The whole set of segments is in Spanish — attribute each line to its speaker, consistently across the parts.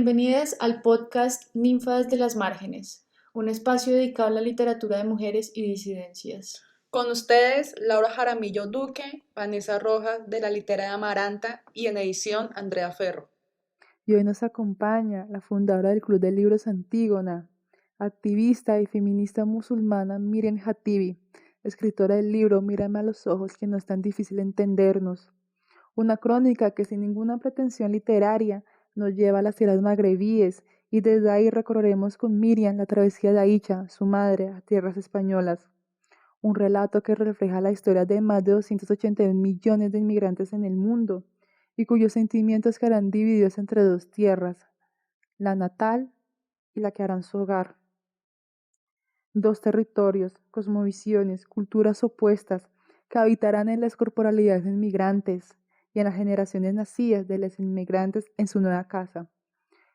Speaker 1: Bienvenidas al podcast Ninfas de las Márgenes, un espacio dedicado a la literatura de mujeres y disidencias.
Speaker 2: Con ustedes, Laura Jaramillo Duque, Vanessa Rojas de la Litera de Amaranta y en edición Andrea Ferro.
Speaker 3: Y hoy nos acompaña la fundadora del Club de Libros Antígona, activista y feminista musulmana Miriam Hatibi, escritora del libro Mírame a los ojos que no es tan difícil entendernos. Una crónica que sin ninguna pretensión literaria nos lleva a las tierras magrebíes y desde ahí recorreremos con Miriam la travesía de Aicha, su madre, a tierras españolas. Un relato que refleja la historia de más de 281 millones de inmigrantes en el mundo y cuyos sentimientos quedarán divididos entre dos tierras, la natal y la que harán su hogar. Dos territorios, cosmovisiones, culturas opuestas que habitarán en las corporalidades inmigrantes y en las generaciones nacidas de los inmigrantes en su nueva casa.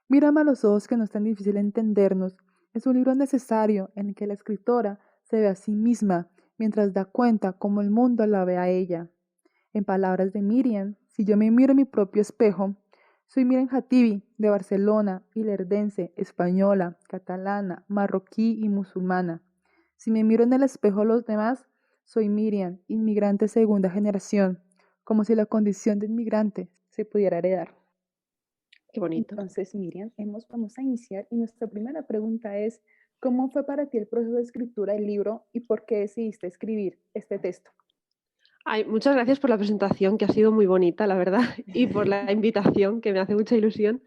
Speaker 3: Mírame a los ojos que no es tan difícil entendernos. Es un libro necesario en el que la escritora se ve a sí misma mientras da cuenta cómo el mundo la ve a ella. En palabras de Miriam, si yo me miro en mi propio espejo, soy Miriam Hatibi, de Barcelona, hilerdense, española, catalana, marroquí y musulmana. Si me miro en el espejo de los demás, soy Miriam, inmigrante segunda generación, como si la condición de inmigrante se pudiera heredar.
Speaker 4: Qué bonito.
Speaker 3: Entonces, Miriam, vamos a iniciar y nuestra primera pregunta es, ¿cómo fue para ti el proceso de escritura del libro y por qué decidiste escribir este texto?
Speaker 4: Ay, muchas gracias por la presentación, que ha sido muy bonita, la verdad, y por la invitación, que me hace mucha ilusión.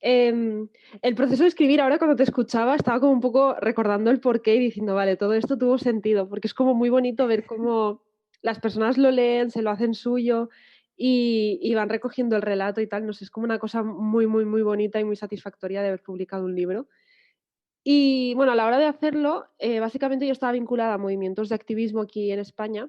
Speaker 4: El proceso de escribir, ahora cuando te escuchaba, estaba como un poco recordando el porqué y diciendo, vale, todo esto tuvo sentido, porque es como muy bonito ver cómo las personas lo leen, se lo hacen suyo y van recogiendo el relato y tal. No sé, es como una cosa muy, muy, muy bonita y muy satisfactoria de haber publicado un libro. Y bueno, a la hora de hacerlo, básicamente yo estaba vinculada a movimientos de activismo aquí en España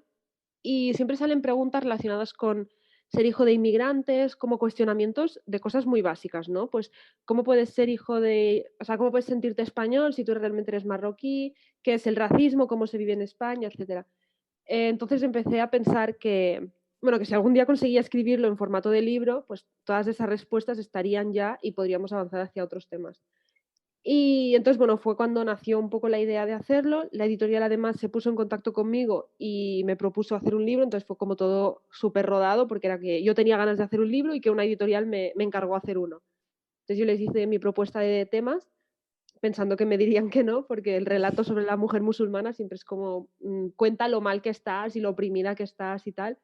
Speaker 4: y siempre salen preguntas relacionadas con ser hijo de inmigrantes, como cuestionamientos de cosas muy básicas, ¿no? Pues, ¿cómo puedes ser hijo de, o sea, cómo puedes sentirte español si tú realmente eres marroquí? ¿Qué es el racismo? ¿Cómo se vive en España? Etcétera. Entonces empecé a pensar que, bueno, que si algún día conseguía escribirlo en formato de libro, pues todas esas respuestas estarían ya y podríamos avanzar hacia otros temas. Y entonces, bueno, fue cuando nació un poco la idea de hacerlo. La editorial además se puso en contacto conmigo y me propuso hacer un libro, entonces fue como todo súper rodado porque era que yo tenía ganas de hacer un libro y que una editorial me encargó hacer uno. Entonces yo les hice mi propuesta de temas pensando que me dirían que no, porque el relato sobre la mujer musulmana siempre es como cuenta lo mal que estás y lo oprimida que estás y tal.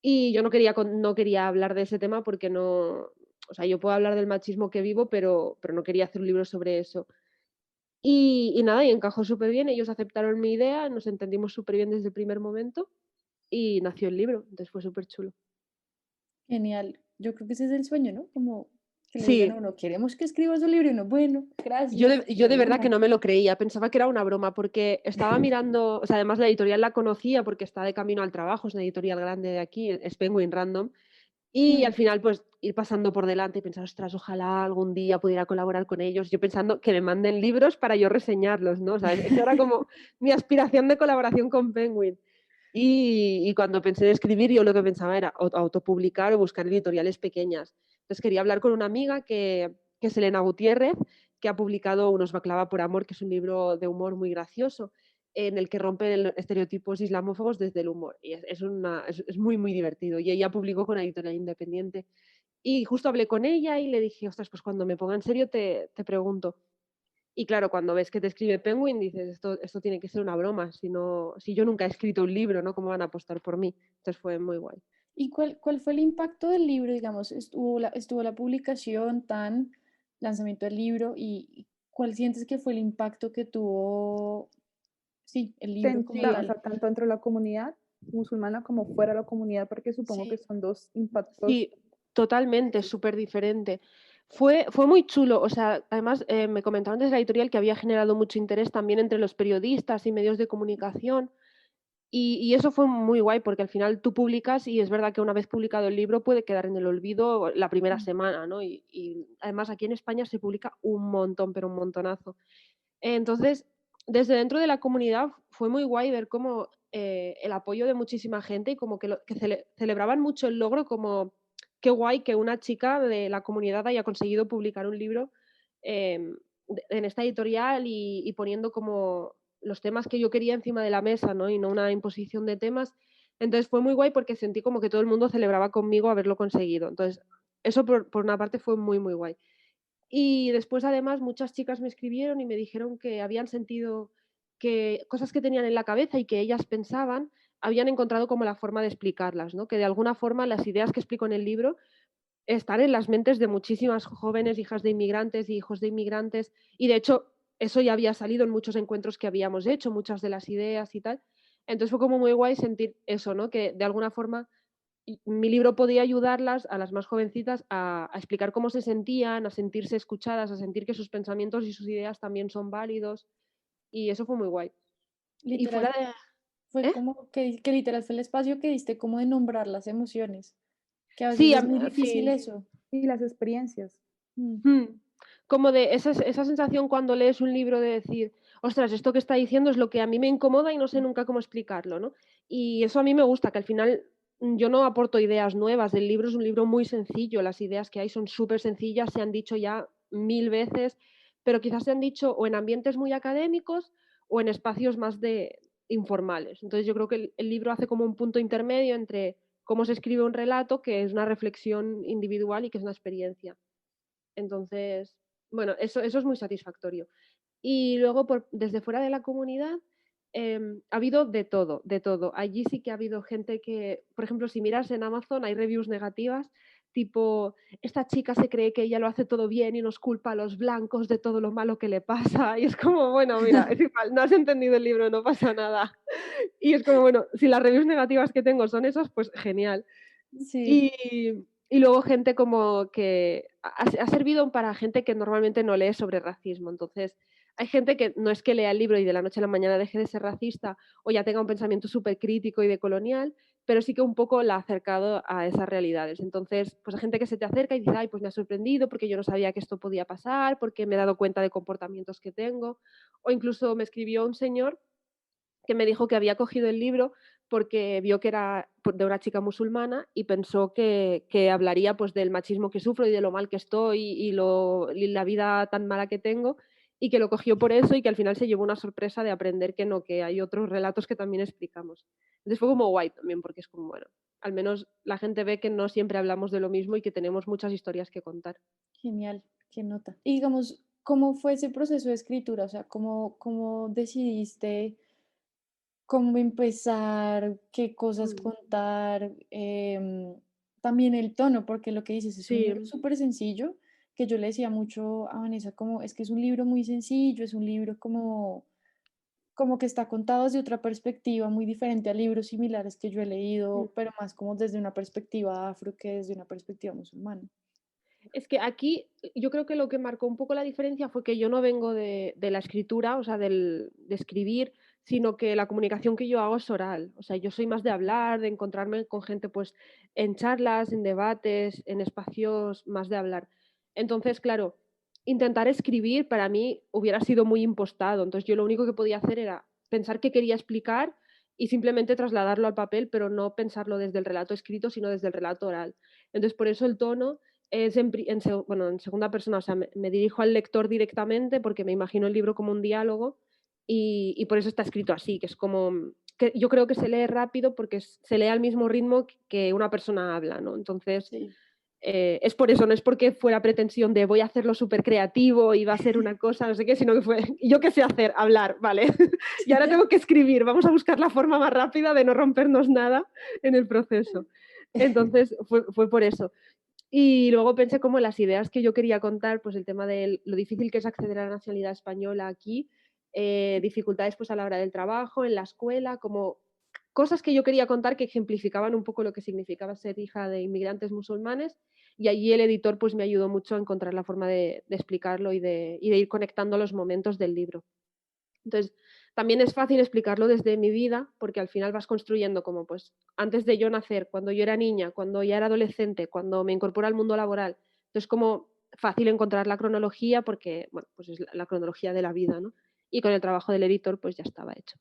Speaker 4: Y yo no quería hablar de ese tema porque no, o sea, yo puedo hablar del machismo que vivo, pero no quería hacer un libro sobre eso. Y nada, y encajó súper bien, ellos aceptaron mi idea, nos entendimos súper bien desde el primer momento y nació el libro, entonces fue súper chulo.
Speaker 5: Genial. Yo creo que ese es el sueño, ¿no? Como que le digan
Speaker 4: Sí,
Speaker 5: a uno, queremos que escribas un libro y uno, bueno,
Speaker 4: yo
Speaker 5: gracias.
Speaker 4: de, yo de verdad
Speaker 5: una.
Speaker 4: que no me lo creía, pensaba que era una broma porque estaba mirando, o sea, además la editorial la conocía porque está de camino al trabajo, es una editorial grande de aquí, es Penguin Random, y al final pues ir pasando por delante y pensar, ostras, ojalá algún día pudiera colaborar con ellos, yo pensando que me manden libros para yo reseñarlos, ¿no? O sea, eso era como mi aspiración de colaboración con Penguin. Y cuando pensé en escribir, yo lo que pensaba era autopublicar o buscar editoriales pequeñas. Entonces quería hablar con una amiga que es Elena Gutiérrez, que ha publicado Unos baklava por amor, que es un libro de humor muy gracioso, en el que rompe estereotipos islamófobos desde el humor. Y es muy, muy divertido. Y ella publicó con una editorial independiente. Y justo hablé con ella y le dije, ostras, pues cuando me ponga en serio te pregunto. Y claro, cuando ves que te escribe Penguin, dices, esto tiene que ser una broma, si yo nunca he escrito un libro, ¿no? ¿Cómo van a apostar por mí? Entonces fue muy guay.
Speaker 5: ¿Y cuál fue el impacto del libro, digamos? Estuvo la publicación, lanzamiento del libro, y cuál sientes que fue el impacto que tuvo, sí, el libro como
Speaker 3: O
Speaker 5: tal?
Speaker 3: sea, tanto dentro de la comunidad musulmana como fuera de la comunidad, porque supongo que
Speaker 5: Sí,
Speaker 3: son dos impactos.
Speaker 4: Sí, totalmente, súper diferente. Fue muy chulo, o sea, además me comentaron desde la editorial que había generado mucho interés también entre los periodistas y medios de comunicación. Y eso fue muy guay porque al final tú publicas y es verdad que una vez publicado el libro puede quedar en el olvido la primera semana, ¿no? Y además aquí en España se publica un montón, pero un montonazo. Entonces, desde dentro de la comunidad fue muy guay ver cómo el apoyo de muchísima gente y como que celebraban mucho el logro como qué guay que una chica de la comunidad haya conseguido publicar un libro en esta editorial y poniendo como los temas que yo quería encima de la mesa, ¿no? Y no una imposición de temas. Entonces fue muy guay porque sentí como que todo el mundo celebraba conmigo haberlo conseguido. Entonces, eso por una parte fue muy, muy guay. Y después, además, muchas chicas me escribieron y me dijeron que habían sentido que cosas que tenían en la cabeza y que ellas pensaban, habían encontrado como la forma de explicarlas, ¿no? Que de alguna forma las ideas que explico en el libro están en las mentes de muchísimas jóvenes hijas de inmigrantes y hijos de inmigrantes. Y de hecho, eso ya había salido en muchos encuentros que habíamos hecho, muchas de las ideas y tal. Entonces fue como muy guay sentir eso, ¿no? Que de alguna forma mi libro podía ayudarlas, a las más jovencitas, a explicar cómo se sentían, a sentirse escuchadas, a sentir que sus pensamientos y sus ideas también son válidos. Y eso fue muy guay. Y
Speaker 5: Literal,
Speaker 4: fuera de...
Speaker 5: fue
Speaker 4: ¿Eh?
Speaker 5: como que literal fue el espacio que diste como de nombrar las emociones, que a veces
Speaker 4: Sí,
Speaker 5: es muy difícil
Speaker 4: sí.
Speaker 5: eso.
Speaker 3: Y las experiencias.
Speaker 5: Mm,
Speaker 4: Como de esa sensación cuando lees un libro de decir, ostras, esto que está diciendo es lo que a mí me incomoda y no sé nunca cómo explicarlo, ¿no? Y eso a mí me gusta, que al final yo no aporto ideas nuevas. El libro es un libro muy sencillo, las ideas que hay son súper sencillas, se han dicho ya 1000 veces, pero quizás se han dicho o en ambientes muy académicos o en espacios más informales. Entonces yo creo que el libro hace como un punto intermedio entre cómo se escribe un relato, que es una reflexión individual y que es una experiencia. Entonces, bueno, eso es muy satisfactorio. Y luego, desde fuera de la comunidad, ha habido de todo, de todo. Allí sí que ha habido gente que, por ejemplo, si miras en Amazon, hay reviews negativas, tipo, esta chica se cree que ella lo hace todo bien y nos culpa a los blancos de todo lo malo que le pasa. Y es como, bueno, mira, es igual, no has entendido el libro, no pasa nada. Y es como, bueno, si las reviews negativas que tengo son esas, pues genial.
Speaker 5: sí,
Speaker 4: Y luego gente como que ha servido para gente que normalmente no lee sobre racismo. Entonces, hay gente que no es que lea el libro y de la noche a la mañana deje de ser racista o ya tenga un pensamiento súper crítico y decolonial, pero sí que un poco la ha acercado a esas realidades. Entonces, pues hay gente que se te acerca y dice, ay, pues me ha sorprendido porque yo no sabía que esto podía pasar, porque me he dado cuenta de comportamientos que tengo. O incluso me escribió un señor que me dijo que había cogido el libro porque vio que era de una chica musulmana y pensó que hablaría pues del machismo que sufro y de lo mal que estoy y la vida tan mala que tengo, y que lo cogió por eso y que al final se llevó una sorpresa de aprender que no, que hay otros relatos que también explicamos. Entonces fue como guay también porque es como, bueno, al menos la gente ve que no siempre hablamos de lo mismo y que tenemos muchas historias que contar.
Speaker 5: genial, qué nota. Y digamos, ¿cómo fue ese proceso de escritura? O sea, ¿cómo decidiste cómo empezar, qué cosas
Speaker 4: Mm.
Speaker 5: contar? También el tono, porque lo que dices es un
Speaker 4: Sí,
Speaker 5: libro súper sencillo, que yo le decía mucho a Vanessa, como es que es un libro muy sencillo, es un libro como que está contado desde otra perspectiva muy diferente a libros similares que yo he
Speaker 4: mm.
Speaker 5: leído, pero más como desde una perspectiva afro que desde una perspectiva musulmana.
Speaker 4: Es que aquí yo creo que lo que marcó un poco la diferencia fue que yo no vengo de la escritura, o sea, de escribir, sino que la comunicación que yo hago es oral. O sea, yo soy más de hablar, de encontrarme con gente pues en charlas, en debates, en espacios más de hablar. Entonces, claro, intentar escribir para mí hubiera sido muy impostado. Entonces yo lo único que podía hacer era pensar qué quería explicar y simplemente trasladarlo al papel, pero no pensarlo desde el relato escrito, sino desde el relato oral. Entonces, por eso el tono es bueno, en segunda persona, o sea, me dirijo al lector directamente porque me imagino el libro como un diálogo y por eso está escrito así, que es como, que yo creo que se lee rápido porque se lee al mismo ritmo que una persona habla, ¿no? Entonces,
Speaker 5: Sí.
Speaker 4: es por eso, no es porque fuera pretensión de voy a hacerlo súper creativo y va a ser una cosa, no sé qué, sino que fue, yo qué sé hacer, hablar, ¿vale? Y ahora tengo que escribir, vamos a buscar la forma más rápida de no rompernos nada en el proceso. Entonces, fue por eso. Y luego pensé como en las ideas que yo quería contar, pues el tema de lo difícil que es acceder a la nacionalidad española aquí, dificultades pues a la hora del trabajo, en la escuela, como cosas que yo quería contar que ejemplificaban un poco lo que significaba ser hija de inmigrantes musulmanes, y allí el editor pues me ayudó mucho a encontrar la forma de explicarlo y de ir conectando los momentos del libro. Entonces, también es fácil explicarlo desde mi vida, porque al final vas construyendo como, pues, antes de yo nacer, cuando yo era niña, cuando ya era adolescente, cuando me incorporo al mundo laboral. Entonces, como fácil encontrar la cronología, porque, bueno, pues es la cronología de la vida, ¿no? Y con el trabajo del editor, pues ya estaba hecho.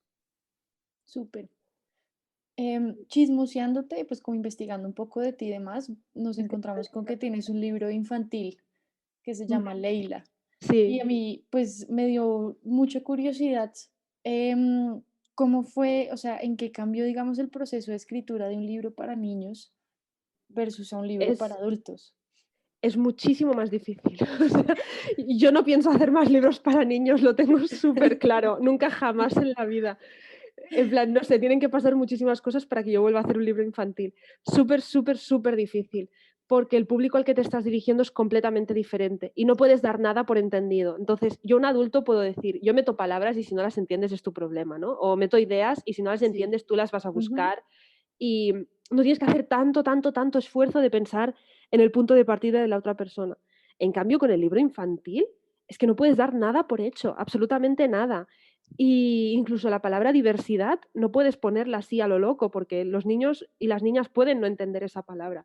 Speaker 5: Súper. Chismoseándote, pues como investigando un poco de ti y demás, nos encontramos con que tienes un libro infantil que se llama Leila. Y
Speaker 4: Sí,
Speaker 5: a mí, pues, me dio mucha curiosidad, em, cómo fue, o sea, en qué cambió, digamos, el proceso de escritura de un libro para niños versus a un libro para
Speaker 4: es,
Speaker 5: adultos.
Speaker 4: es muchísimo más difícil. O sea, yo no pienso hacer más libros para niños, lo tengo súper claro, nunca jamás en la vida. En plan, no sé, tienen que pasar muchísimas cosas para que yo vuelva a hacer un libro infantil. Súper, súper, súper difícil, porque el público al que te estás dirigiendo es completamente diferente y no puedes dar nada por entendido. Entonces, yo un adulto puedo decir, yo meto palabras y si no las entiendes es tu problema, ¿no? O meto ideas y si no las
Speaker 5: Sí.
Speaker 4: entiendes tú las vas a
Speaker 5: Ujú.
Speaker 4: buscar y no tienes que hacer tanto, tanto, tanto esfuerzo de pensar en el punto de partida de la otra persona. En cambio, con el libro infantil es que no puedes dar nada por hecho, absolutamente nada. Y incluso la palabra diversidad no puedes ponerla así a lo loco, porque los niños y las niñas pueden no entender esa palabra.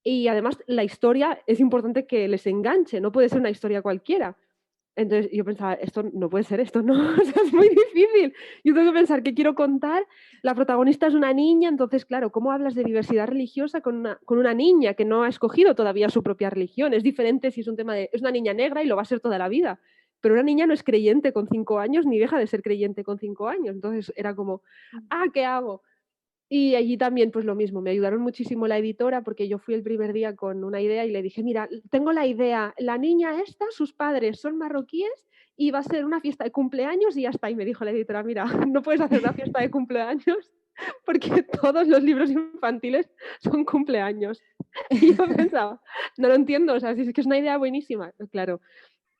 Speaker 4: Y además la historia es importante que les enganche, no puede ser una historia cualquiera. Entonces yo pensaba, esto no puede ser, esto no, o sea, es muy difícil. Yo tengo que pensar qué quiero contar. La protagonista es una niña, entonces, claro, ¿cómo hablas de diversidad religiosa con una niña que no ha escogido todavía su propia religión? Es diferente si es un tema de, es una niña negra y lo va a ser toda la vida. Pero una niña no es creyente con 5 años ni deja de ser creyente con 5 años. Entonces era como, ¿qué hago? Y allí también, pues lo mismo, me ayudaron muchísimo la editora porque yo fui el primer día con una idea y le dije, mira, tengo la idea, la niña esta, sus padres son marroquíes y va a ser una fiesta de cumpleaños y ya está. Y me dijo la editora, mira, no puedes hacer una fiesta de cumpleaños porque todos los libros infantiles son cumpleaños. Y yo pensaba, no lo entiendo, o sea, si es que es una idea buenísima, claro.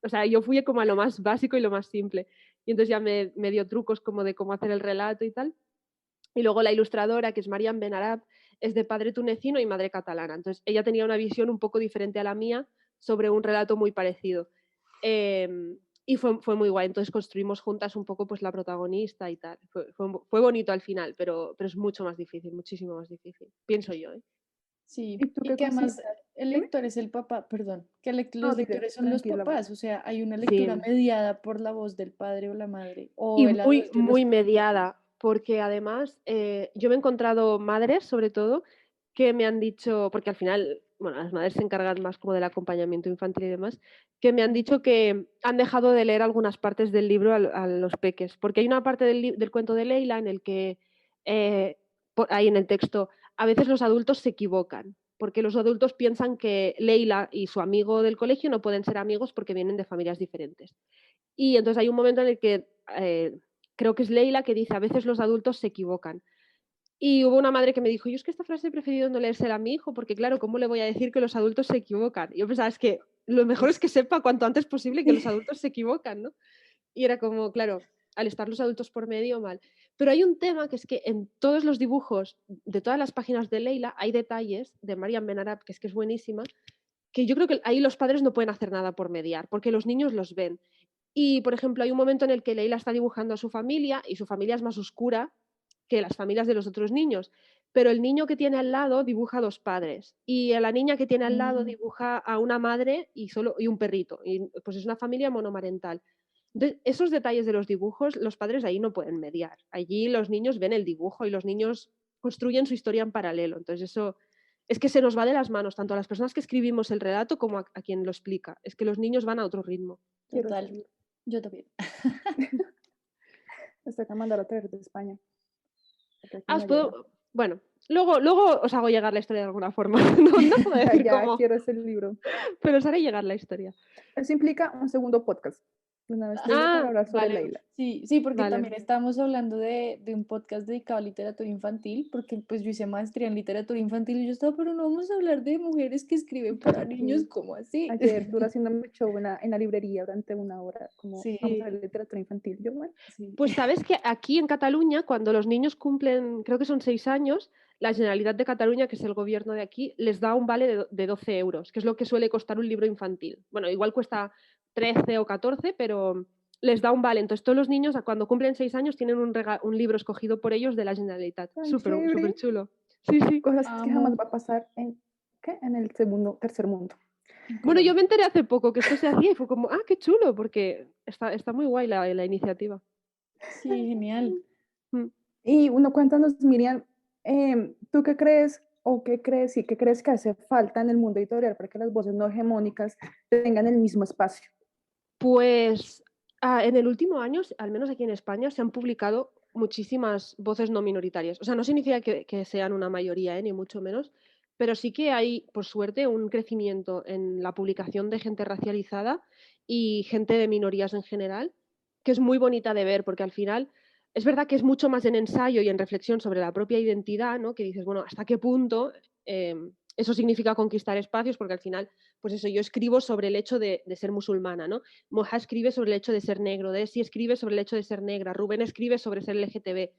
Speaker 4: O sea, yo fui como a lo más básico y lo más simple. Y entonces ya me dio trucos como de cómo hacer el relato y tal. Y luego la ilustradora, que es Mariam Benarab, es de padre tunecino y madre catalana. Entonces, ella tenía una visión un poco diferente a la mía sobre un relato muy parecido. Y fue muy guay. Entonces, construimos juntas un poco pues, la protagonista y tal. Fue bonito al final, pero es mucho más difícil, muchísimo más difícil. Pienso yo, ¿eh?
Speaker 5: Sí,
Speaker 3: ¿Y tú
Speaker 5: y
Speaker 3: qué
Speaker 5: que además
Speaker 3: consideras?
Speaker 5: el
Speaker 3: Dime.
Speaker 5: lector es el papá, perdón, que
Speaker 3: No,
Speaker 5: los
Speaker 3: dile,
Speaker 5: lectores son los
Speaker 3: tranquila.
Speaker 5: papás, o sea, hay una lectura
Speaker 4: Sí.
Speaker 5: mediada por la voz del padre o la madre,
Speaker 4: Y
Speaker 5: o el
Speaker 4: muy,
Speaker 5: adulto lo
Speaker 4: muy
Speaker 5: escoge.
Speaker 4: mediada, porque además yo me he encontrado madres, sobre todo, que me han dicho, porque al final, bueno, las madres se encargan más como del acompañamiento infantil y demás, que me han dicho que han dejado de leer algunas partes del libro a los peques, porque hay una parte del cuento de Leila en el que, eh, ahí en el texto, a veces los adultos se equivocan, porque los adultos piensan que Leila y su amigo del colegio no pueden ser amigos porque vienen de familias diferentes. Y entonces hay un momento en el que creo que es Leila que dice, a veces los adultos se equivocan. Y hubo una madre que me dijo, yo es que esta frase he preferido no leérsela a mi hijo, porque claro, ¿cómo le voy a decir que los adultos se equivocan? Y yo pensaba, es que lo mejor es que sepa cuanto antes posible que los adultos se equivocan, ¿no? Y era como, claro, al estar los adultos por medio, mal. Pero hay un tema que es que en todos los dibujos de todas las páginas de Leila hay detalles de Mariam Benarab, que es buenísima, que yo creo que ahí los padres no pueden hacer nada por mediar, porque los niños los ven. Y, por ejemplo, hay un momento en el que Leila está dibujando a su familia y su familia es más oscura que las familias de los otros niños. Pero el niño que tiene al lado dibuja a dos padres y a la niña que tiene al lado
Speaker 5: Mm,
Speaker 4: dibuja a una madre y un perrito. Y pues es una familia monomarental. Entonces, esos detalles de los dibujos, los padres ahí no pueden mediar. Allí los niños ven el dibujo y los niños construyen su historia en paralelo. Entonces, eso es que se nos va de las manos, tanto a las personas que escribimos el relato como a quien lo explica. Es que los niños van a otro ritmo.
Speaker 3: Quiero
Speaker 5: total,
Speaker 3: hacerlo.
Speaker 5: yo también.
Speaker 3: Hasta que mandar a traer de España. Porque aquí
Speaker 4: Ah,
Speaker 3: no llega.
Speaker 4: bueno, luego os hago llegar la historia de alguna forma. No, no puedo decir
Speaker 3: Ya
Speaker 4: cómo,
Speaker 3: quiero ese libro.
Speaker 4: pero os haré llegar la historia.
Speaker 3: Eso implica un segundo podcast. Una vez te digo para
Speaker 4: Ah,
Speaker 3: hablar sobre
Speaker 4: vale,
Speaker 3: Leila.
Speaker 5: Sí, sí, porque
Speaker 4: vale.
Speaker 5: también estábamos hablando de un podcast dedicado a literatura infantil, porque pues yo hice maestría en literatura infantil y yo estaba, pero no vamos a hablar de mujeres que escriben para niños,
Speaker 3: Sí.
Speaker 5: ¿cómo así?
Speaker 3: Ayer Dura haciéndome show en la librería durante una hora, como vamos a
Speaker 5: Sí,
Speaker 3: ver literatura infantil. Yo, bueno,
Speaker 5: sí.
Speaker 4: Pues sabes que aquí en Cataluña, cuando los niños cumplen, creo que son 6 años, la Generalitat de Cataluña, que es el gobierno de aquí, les da un vale de 12 euros, que es lo que suele costar un libro infantil. Bueno, igual cuesta 13 o 14, pero les da un vale. Entonces todos los niños cuando cumplen 6 años tienen un libro escogido por ellos de la Generalitat.
Speaker 3: tan
Speaker 4: Súper, súper
Speaker 3: chévere.
Speaker 4: chulo. Sí, sí.
Speaker 3: Cosas que jamás
Speaker 5: Amo.
Speaker 3: va a pasar en, ¿qué? En el segundo, tercer mundo.
Speaker 5: En
Speaker 4: Bueno, yo
Speaker 5: Colombia.
Speaker 4: me enteré hace poco que esto se hacía y fue como, qué chulo, porque está muy guay la iniciativa.
Speaker 5: Sí, genial.
Speaker 4: Mm.
Speaker 3: Y uno, cuéntanos, Miriam, ¿Tú qué crees o qué crees y qué crees que hace falta en el mundo editorial para que las voces no hegemónicas tengan el mismo espacio?
Speaker 4: Pues en el último año, al menos aquí en España, se han publicado muchísimas voces no minoritarias. O sea, no significa que sean una mayoría, ni mucho menos, pero sí que hay, por suerte, un crecimiento en la publicación de gente racializada y gente de minorías en general, que es muy bonita de ver, porque al final es verdad que es mucho más en ensayo y en reflexión sobre la propia identidad, ¿no? Que dices, bueno, ¿hasta qué punto eso significa conquistar espacios? Porque al final, pues eso, yo escribo sobre el hecho de ser musulmana, ¿no? Moja escribe sobre el hecho de ser negro, Desi escribe sobre el hecho de ser negra, Rubén escribe sobre ser LGTB.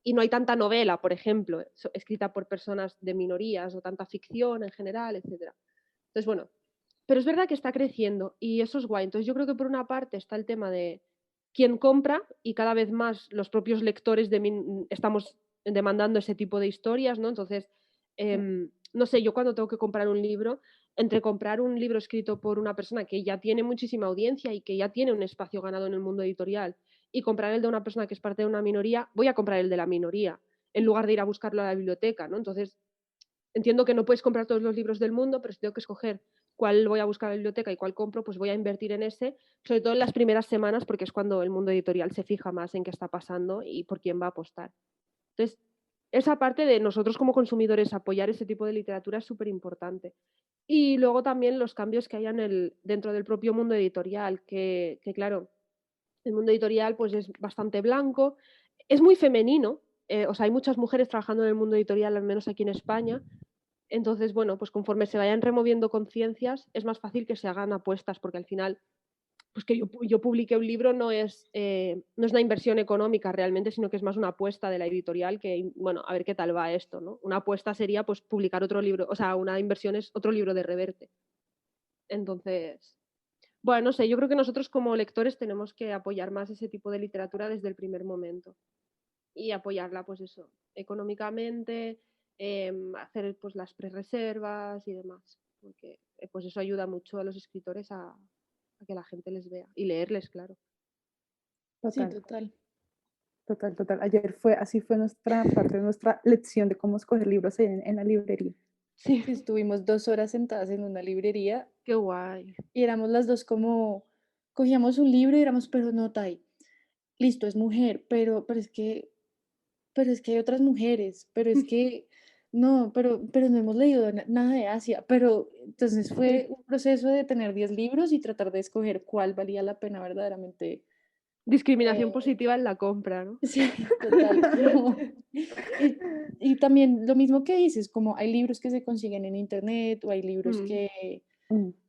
Speaker 4: Y no hay tanta novela, por ejemplo, escrita por personas de minorías o tanta ficción en general, etc. Entonces, bueno, pero es verdad que está creciendo y eso es guay. Entonces, yo creo que por una parte está el tema de quién compra y cada vez más los propios lectores estamos demandando ese tipo de historias, ¿no? Entonces, no sé, yo cuando tengo que comprar un libro, entre comprar un libro escrito por una persona que ya tiene muchísima audiencia y que ya tiene un espacio ganado en el mundo editorial y comprar el de una persona que es parte de una minoría, voy a comprar el de la minoría en lugar de ir a buscarlo a la biblioteca, ¿no? Entonces, entiendo que no puedes comprar todos los libros del mundo, pero si tengo que escoger cuál voy a buscar en la biblioteca y cuál compro, pues voy a invertir en ese, sobre todo en las primeras semanas, porque es cuando el mundo editorial se fija más en qué está pasando y por quién va a apostar. Entonces, esa parte de nosotros como consumidores apoyar ese tipo de literatura es súper importante. Y luego también los cambios que hay dentro del propio mundo editorial, que claro, el mundo editorial pues es bastante blanco, es muy femenino, o sea, hay muchas mujeres trabajando en el mundo editorial, al menos aquí en España. Entonces, bueno, pues conforme se vayan removiendo conciencias, es más fácil que se hagan apuestas, porque al final, pues que yo publique un libro no es una inversión económica realmente, sino que es más una apuesta de la editorial que, bueno, a ver qué tal va esto, ¿no? Una apuesta sería pues publicar otro libro, o sea, una inversión es otro libro de Reverte. Entonces, bueno, no sé, yo creo que nosotros como lectores tenemos que apoyar más ese tipo de literatura desde el primer momento y apoyarla, pues eso, económicamente, hacer pues las prerreservas y demás, porque pues eso ayuda mucho a los escritores a que la gente les vea y leerles, claro.
Speaker 5: Sí,
Speaker 3: Total,
Speaker 5: total.
Speaker 3: total, total. Así fue nuestra parte de nuestra lección de cómo escoger libros en la librería.
Speaker 4: Sí,
Speaker 5: Sí, estuvimos 2 horas sentadas en una librería
Speaker 4: qué guay.
Speaker 5: y éramos las dos como, cogíamos un libro y éramos, pero no, Tai, listo, es mujer, pero es que hay otras mujeres, pero es que, no, pero no hemos leído nada de Asia, pero entonces fue un proceso de tener 10 libros y tratar de escoger cuál valía la pena verdaderamente.
Speaker 4: Discriminación
Speaker 5: eh,
Speaker 4: positiva en la compra, ¿no?
Speaker 5: sí, total, como, y también lo mismo que dices, como hay libros que se consiguen en internet o hay libros
Speaker 4: Mm,
Speaker 5: que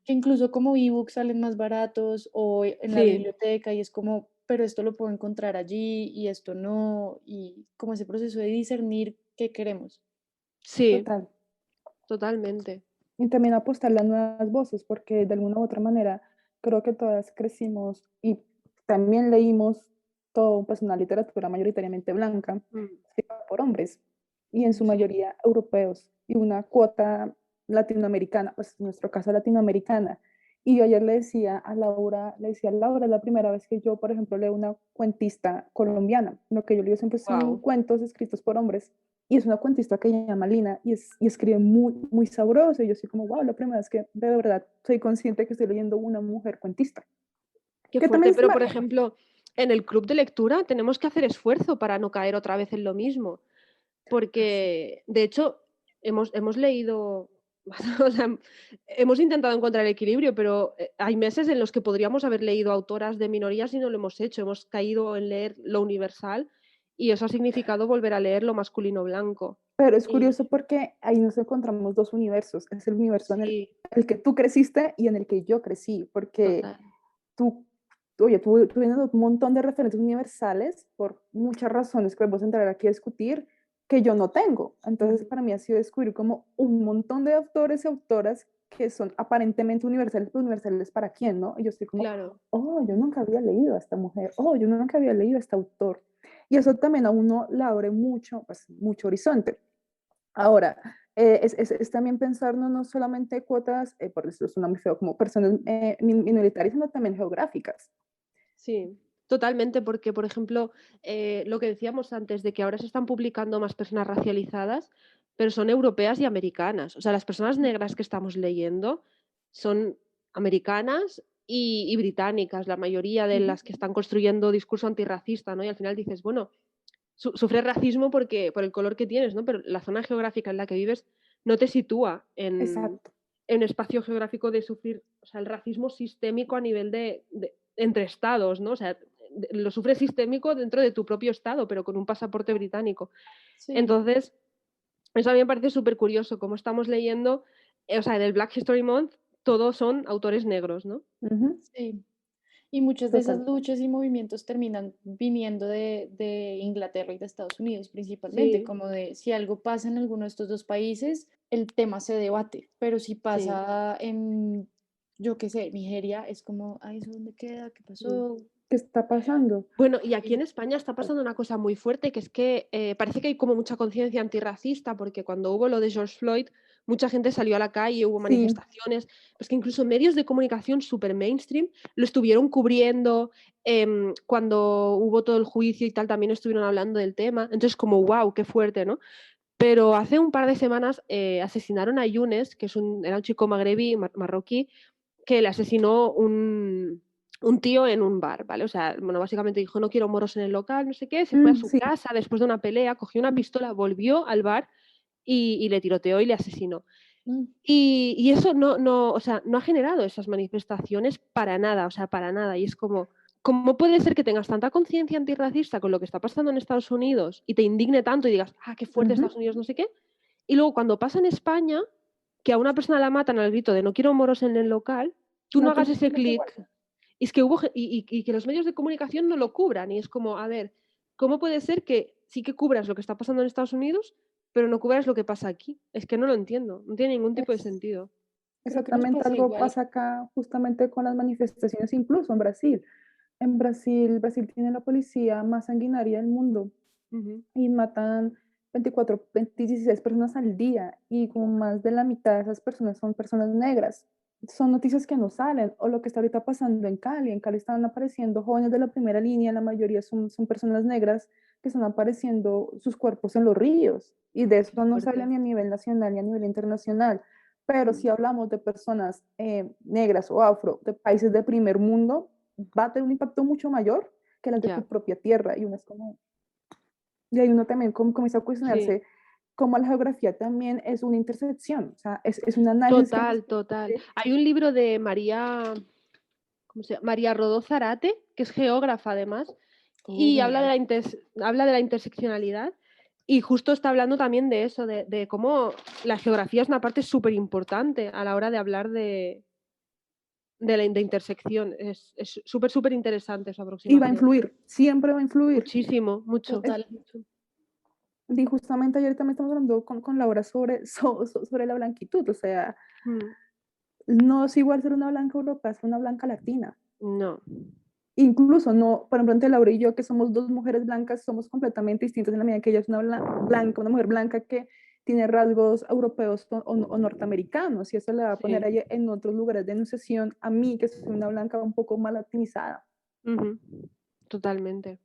Speaker 5: incluso como ebook salen más baratos o en la
Speaker 4: sí,
Speaker 5: biblioteca y es como, pero esto lo puedo encontrar allí y esto no, y como ese proceso de discernir qué queremos.
Speaker 4: sí,
Speaker 3: Total.
Speaker 4: totalmente.
Speaker 3: Y también apostarle a nuevas voces, porque de alguna u otra manera creo que todas crecimos y también leímos todo, pues una literatura mayoritariamente blanca,
Speaker 4: Mm,
Speaker 3: escrita por hombres, y en su
Speaker 4: sí,
Speaker 3: mayoría europeos, y una cuota latinoamericana, pues en nuestro caso latinoamericana. Y yo ayer le decía a Laura, es la primera vez que yo, por ejemplo, leo una cuentista colombiana. Lo que yo leo siempre son
Speaker 4: wow.
Speaker 3: cuentos escritos por hombres. Y es una cuentista que se llama Lina y escribe muy, muy sabroso. Y yo soy como, wow, la primera vez que de verdad soy consciente que estoy leyendo una mujer cuentista.
Speaker 4: Qué
Speaker 3: Que también
Speaker 4: fuerte,
Speaker 3: es
Speaker 4: pero por
Speaker 3: margen.
Speaker 4: ejemplo, en el club de lectura tenemos que hacer esfuerzo para no caer otra vez en lo mismo.
Speaker 5: Así.
Speaker 4: Porque de hecho hemos leído, o sea, hemos intentado encontrar el equilibrio, pero hay meses en los que podríamos haber leído autoras de minorías y no lo hemos hecho. Hemos caído en leer lo universal y eso ha significado volver a leer lo masculino blanco.
Speaker 3: Pero es
Speaker 4: Y
Speaker 3: curioso porque ahí nos encontramos dos universos. Es el universo en
Speaker 4: sí,
Speaker 3: el que tú creciste y en el que yo crecí. Porque
Speaker 4: total.
Speaker 3: tú, oye, tú tienes un montón de referentes universales por muchas razones que podemos entrar aquí a discutir que yo no tengo. Entonces,
Speaker 4: Ujú.
Speaker 3: para mí ha sido descubrir como un montón de autores y autoras que son aparentemente universales, pero universales para quién, ¿no? Y yo estoy como,
Speaker 4: Claro.
Speaker 3: oh, yo nunca había leído a esta mujer, oh, yo nunca había leído a este autor. Y eso también a uno le abre mucho, pues, mucho horizonte. Ahora, es también pensar no solamente cuotas, por eso suena muy feo, como personas minoritarias, sino también geográficas.
Speaker 4: Sí. Totalmente, porque, por ejemplo, lo que decíamos antes de que ahora se están publicando más personas racializadas, pero son europeas y americanas. O sea, las personas negras que estamos leyendo son americanas y británicas, la mayoría de
Speaker 5: Ujú.
Speaker 4: las que están construyendo discurso antirracista, ¿no? Y al final dices, bueno, sufres racismo porque, por el color que tienes, ¿no? Pero la zona geográfica en la que vives no te sitúa
Speaker 5: Exacto.
Speaker 4: en un espacio geográfico de sufrir, o sea, el racismo sistémico a nivel entre estados, ¿no? O sea, lo sufres sistémico dentro de tu propio estado, pero con un pasaporte británico.
Speaker 5: Sí.
Speaker 4: Entonces, eso a mí me parece súper curioso, cómo estamos leyendo, o sea, en el Black History Month todos son autores negros, ¿no?
Speaker 3: Ujú,
Speaker 5: Sí. Y muchas de esas
Speaker 3: total.
Speaker 5: luchas y movimientos terminan viniendo de Inglaterra y de Estados Unidos principalmente,
Speaker 4: Sí,
Speaker 5: como de si algo pasa en alguno de estos dos países, el tema se debate, pero si
Speaker 4: sí.
Speaker 5: pasa en, yo qué sé, Nigeria, es como, ay, ¿eso dónde queda? ¿Qué
Speaker 4: Mm.
Speaker 5: pasó?
Speaker 3: ¿Qué está pasando?
Speaker 4: Bueno, y aquí en
Speaker 5: Sí.
Speaker 4: España está pasando una cosa muy fuerte, que es que parece que hay como mucha conciencia antirracista, porque cuando hubo lo de George Floyd, mucha gente salió a la calle, hubo
Speaker 3: Sí,
Speaker 4: manifestaciones, pues que incluso medios de comunicación super mainstream lo estuvieron cubriendo, cuando hubo todo el juicio y tal, también estuvieron hablando del tema. Entonces, como, wow, qué fuerte, ¿no? Pero hace un par de semanas asesinaron a Younes, que era un chico magrebí, marroquí, que le asesinó un tío en un bar, ¿vale? O sea, bueno, básicamente dijo, no quiero moros en el local, no sé qué, se fue a su
Speaker 3: sí.
Speaker 4: casa después de una pelea, cogió una pistola, volvió al bar y le tiroteó y le asesinó.
Speaker 5: Mm,
Speaker 4: Y eso o sea, no ha generado esas manifestaciones para nada, o sea, para nada. Y es como, ¿cómo puede ser que tengas tanta conciencia antirracista con lo que está pasando en Estados Unidos y te indigne tanto y digas, ah, qué fuerte
Speaker 3: Ujú.
Speaker 4: Estados Unidos, no sé qué? Y luego cuando pasa en España, que a una persona la matan al grito de no quiero moros en el local, tú no
Speaker 3: No te
Speaker 4: hagas ese
Speaker 3: sientes igual.
Speaker 4: clic. Y es que hubo y que los medios de comunicación no lo cubran. Y es como, a ver, ¿cómo puede ser que sí que cubras lo que está pasando en Estados Unidos, pero no cubras lo que pasa aquí? Es que no lo entiendo. No tiene ningún tipo de
Speaker 3: Es
Speaker 4: sentido.
Speaker 5: creo que nos
Speaker 3: exactamente
Speaker 5: pasa
Speaker 3: algo
Speaker 5: igual.
Speaker 3: pasa acá justamente con las manifestaciones, incluso en Brasil. En Brasil, Brasil tiene la policía más sanguinaria del mundo
Speaker 4: Ujú.
Speaker 3: y matan 24, 16 personas al día y como más de la mitad de esas personas son personas negras. Son noticias que no salen, o lo que está ahorita pasando en Cali. En Cali están apareciendo jóvenes de la primera línea, la mayoría son personas negras que están apareciendo sus cuerpos en los ríos y de
Speaker 4: Qué
Speaker 3: eso no se habla
Speaker 4: fuerte.
Speaker 3: ni a nivel nacional ni a nivel internacional. Pero
Speaker 4: Mm.
Speaker 3: si hablamos de personas negras o afro de países de primer mundo, va a tener un impacto mucho mayor que las de
Speaker 4: Ya,
Speaker 3: tu propia tierra y uno es como, y ahí uno también comienza a
Speaker 4: sí.
Speaker 3: cuestionarse cómo la geografía también es una intersección, o sea, es un análisis que nos
Speaker 4: Total, total.
Speaker 3: permite.
Speaker 4: Hay un libro de María, ¿cómo se llama? María Rodó Zarate, que es geógrafa además, y habla de
Speaker 5: Genial.
Speaker 4: habla de la interseccionalidad y justo está hablando también de eso, de cómo la geografía es una parte súper importante a la hora de hablar de intersección. Es súper, súper interesante su
Speaker 3: Y va a
Speaker 4: aproximación.
Speaker 3: influir, siempre va a influir.
Speaker 4: Muchísimo, mucho,
Speaker 3: Es,
Speaker 5: Total.
Speaker 4: mucho.
Speaker 3: y justamente ayer también estamos hablando con Laura sobre la blanquitud, o sea,
Speaker 4: Mm,
Speaker 3: no es igual ser una blanca europea, ser una blanca latina.
Speaker 4: no,
Speaker 3: Incluso no, por ejemplo, entre Laura y yo, que somos dos mujeres blancas, somos completamente distintas en la medida que ella es una blanca, una mujer blanca que tiene rasgos europeos o norteamericanos, y eso le va a poner
Speaker 4: sí.
Speaker 3: a ella en otros lugares de enunciación a mí, que soy una blanca un poco más latinizada.
Speaker 4: Ujú, totalmente.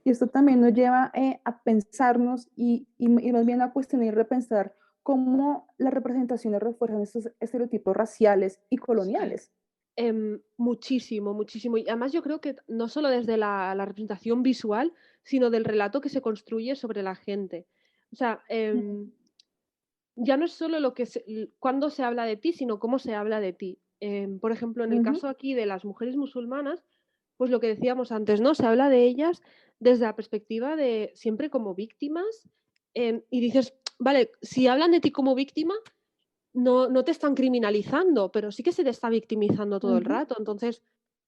Speaker 3: Y esto también nos lleva a pensarnos y más bien a cuestionar y repensar cómo las representaciones refuerzan estos estereotipos raciales y
Speaker 4: Sí.
Speaker 3: coloniales.
Speaker 4: Muchísimo, muchísimo. Y además yo creo que no solo desde la representación visual, sino del relato que se construye sobre la gente. O sea, ya no es solo cuándo se habla de ti, sino cómo se habla de ti. Por ejemplo, en el
Speaker 3: Ujú,
Speaker 4: caso aquí de las mujeres musulmanas, pues lo que decíamos antes, ¿no? Se habla de ellas desde la perspectiva de siempre como víctimas, y dices, vale, si hablan de ti como víctima, no te están criminalizando, pero sí que se te está victimizando todo el
Speaker 3: ujú,
Speaker 4: rato. Entonces,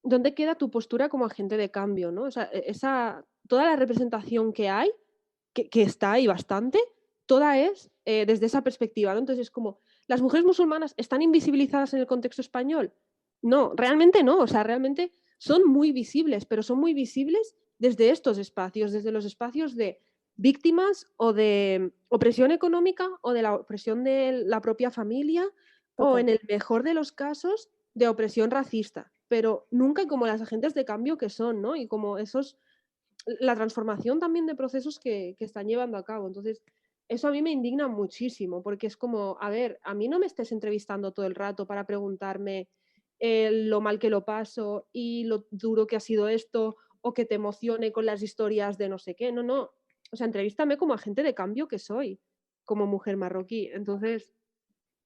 Speaker 4: ¿dónde queda tu postura como agente de cambio, no? O sea, toda la representación que hay, que está ahí bastante, toda es desde esa perspectiva, ¿no? Entonces es como, ¿las mujeres musulmanas están invisibilizadas en el contexto español? No, realmente no. O sea, realmente son muy visibles, pero son muy visibles desde estos espacios, desde los espacios de víctimas o de opresión económica o de la opresión de la propia familia o
Speaker 3: total.
Speaker 4: en el mejor de los casos de opresión racista. pero nunca como las agentes de cambio que son, ¿no? Y como la transformación también de procesos que están llevando a cabo. Entonces, eso a mí me indigna muchísimo, porque es como, a ver, a mí no me estés entrevistando todo el rato para preguntarme lo mal que lo paso y lo duro que ha sido esto, o que te emocione con las historias de no sé qué. No, no. O sea, entrevístame como agente de cambio que soy, como mujer marroquí. Entonces,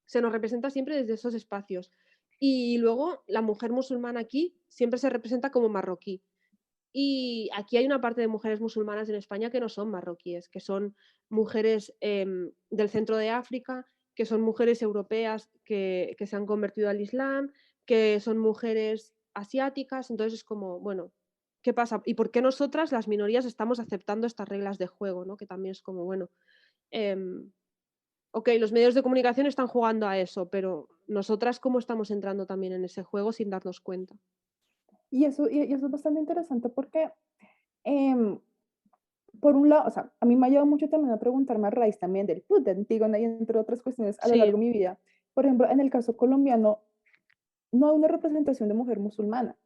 Speaker 4: se nos representa siempre desde esos espacios. Y luego, la mujer musulmana aquí siempre se representa como marroquí. Y aquí hay una parte de mujeres musulmanas en España que no son marroquíes, que son mujeres del centro de África, que son mujeres europeas que se han convertido al Islam, que son mujeres asiáticas. Entonces es como, bueno, ¿qué pasa? ¿Y por qué nosotras, las minorías, estamos aceptando estas reglas de juego, ¿no? Que también es como, bueno, ok, los medios de comunicación están jugando a eso, pero nosotras, ¿cómo estamos entrando también en ese juego sin darnos cuenta?
Speaker 3: Y eso es bastante interesante porque, em, por un lado, o sea, a mí me ha ayudado mucho también a preguntarme a raíz también del de Antígona y entre otras cuestiones a lo
Speaker 4: Sí.
Speaker 3: largo de mi vida. Por ejemplo, en el caso colombiano, no hay una representación de mujer musulmana.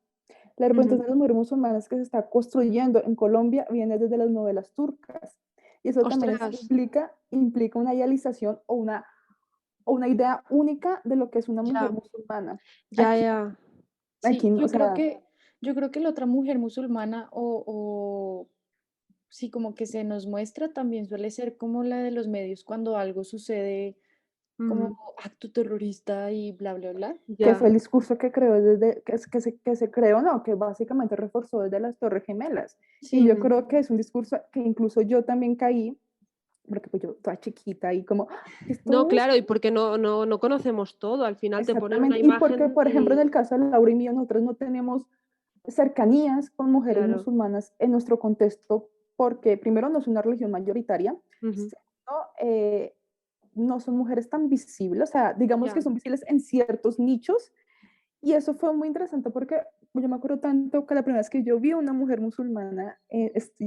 Speaker 3: La representación de las mujeres musulmanas que se está construyendo en Colombia viene desde las novelas turcas. Y eso también
Speaker 4: Ostras,
Speaker 3: implica una idealización o una idea única de lo que es una mujer
Speaker 4: ya,
Speaker 3: musulmana.
Speaker 4: ya,
Speaker 3: Aquí,
Speaker 4: ya.
Speaker 3: aquí,
Speaker 5: Sí,
Speaker 3: o sea,
Speaker 5: yo creo que la otra mujer musulmana o sí, como que se nos muestra también suele ser como la de los medios cuando algo sucede como
Speaker 4: Ujú,
Speaker 5: acto terrorista y bla, bla, bla.
Speaker 3: que fue
Speaker 4: ya.
Speaker 3: el discurso que creó desde, que se creó, no, que básicamente reforzó desde las Torres Gemelas. Y
Speaker 5: Sí,
Speaker 3: yo
Speaker 4: Ujú.
Speaker 3: creo que es un discurso que incluso yo también caí, porque pues yo toda chiquita y como, "Ah,
Speaker 4: No,
Speaker 3: esto es
Speaker 4: claro, y porque no conocemos todo. Al final te ponen una
Speaker 3: exactamente". Y porque,
Speaker 4: imagen
Speaker 3: por ejemplo, en
Speaker 4: y
Speaker 3: el caso de Laura y mío, nosotros no tenemos cercanías con mujeres
Speaker 4: claro.
Speaker 3: musulmanas en nuestro contexto, porque primero no es una religión mayoritaria,
Speaker 4: Ujú,
Speaker 3: segundo, no son mujeres tan visibles, o sea, digamos que
Speaker 4: ya.
Speaker 3: son visibles en ciertos nichos, y eso fue muy interesante porque yo me acuerdo tanto que la primera vez que yo vi a una mujer musulmana,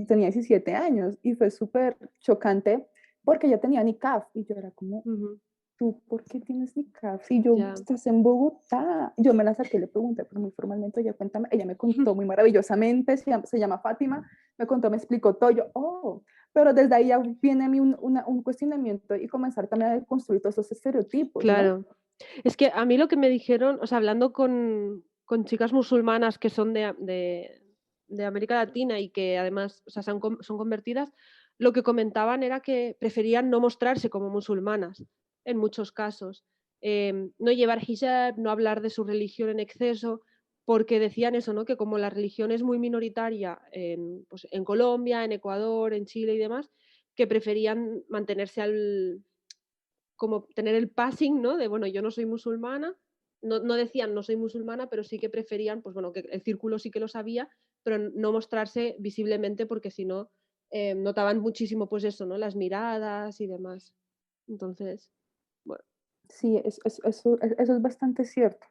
Speaker 3: tenía 17 años, y fue súper chocante porque ella tenía niqab, y yo era como,
Speaker 4: Ujú,
Speaker 3: ¿tú por qué tienes niqab? Si yo
Speaker 4: ya.
Speaker 3: estás en Bogotá. Yo me la saqué, le pregunté, pero muy formalmente, ella, cuéntame, ella me contó muy maravillosamente, se llama Fátima, me contó, me explicó todo, yo, oh, pero desde ahí ya viene a mí un cuestionamiento y comenzar también a construir todos esos estereotipos, ¿no?
Speaker 4: Claro. Es que a mí lo que me dijeron, o sea, hablando con chicas musulmanas que son de América Latina y que además, o sea, son convertidas, lo que comentaban era que preferían no mostrarse como musulmanas en muchos casos. No llevar hijab, no hablar de su religión en exceso, porque decían eso, ¿no? Que como la religión es muy minoritaria pues, en Colombia, en Ecuador, en Chile y demás, que preferían mantenerse como tener el passing, ¿no? De, bueno, yo no soy musulmana, no decían no soy musulmana, pero sí que preferían, pues bueno, que el círculo sí que lo sabía, pero no mostrarse visiblemente porque si no, notaban muchísimo, pues eso, ¿no? Las miradas y demás. Entonces, bueno.
Speaker 3: Sí, eso es bastante cierto.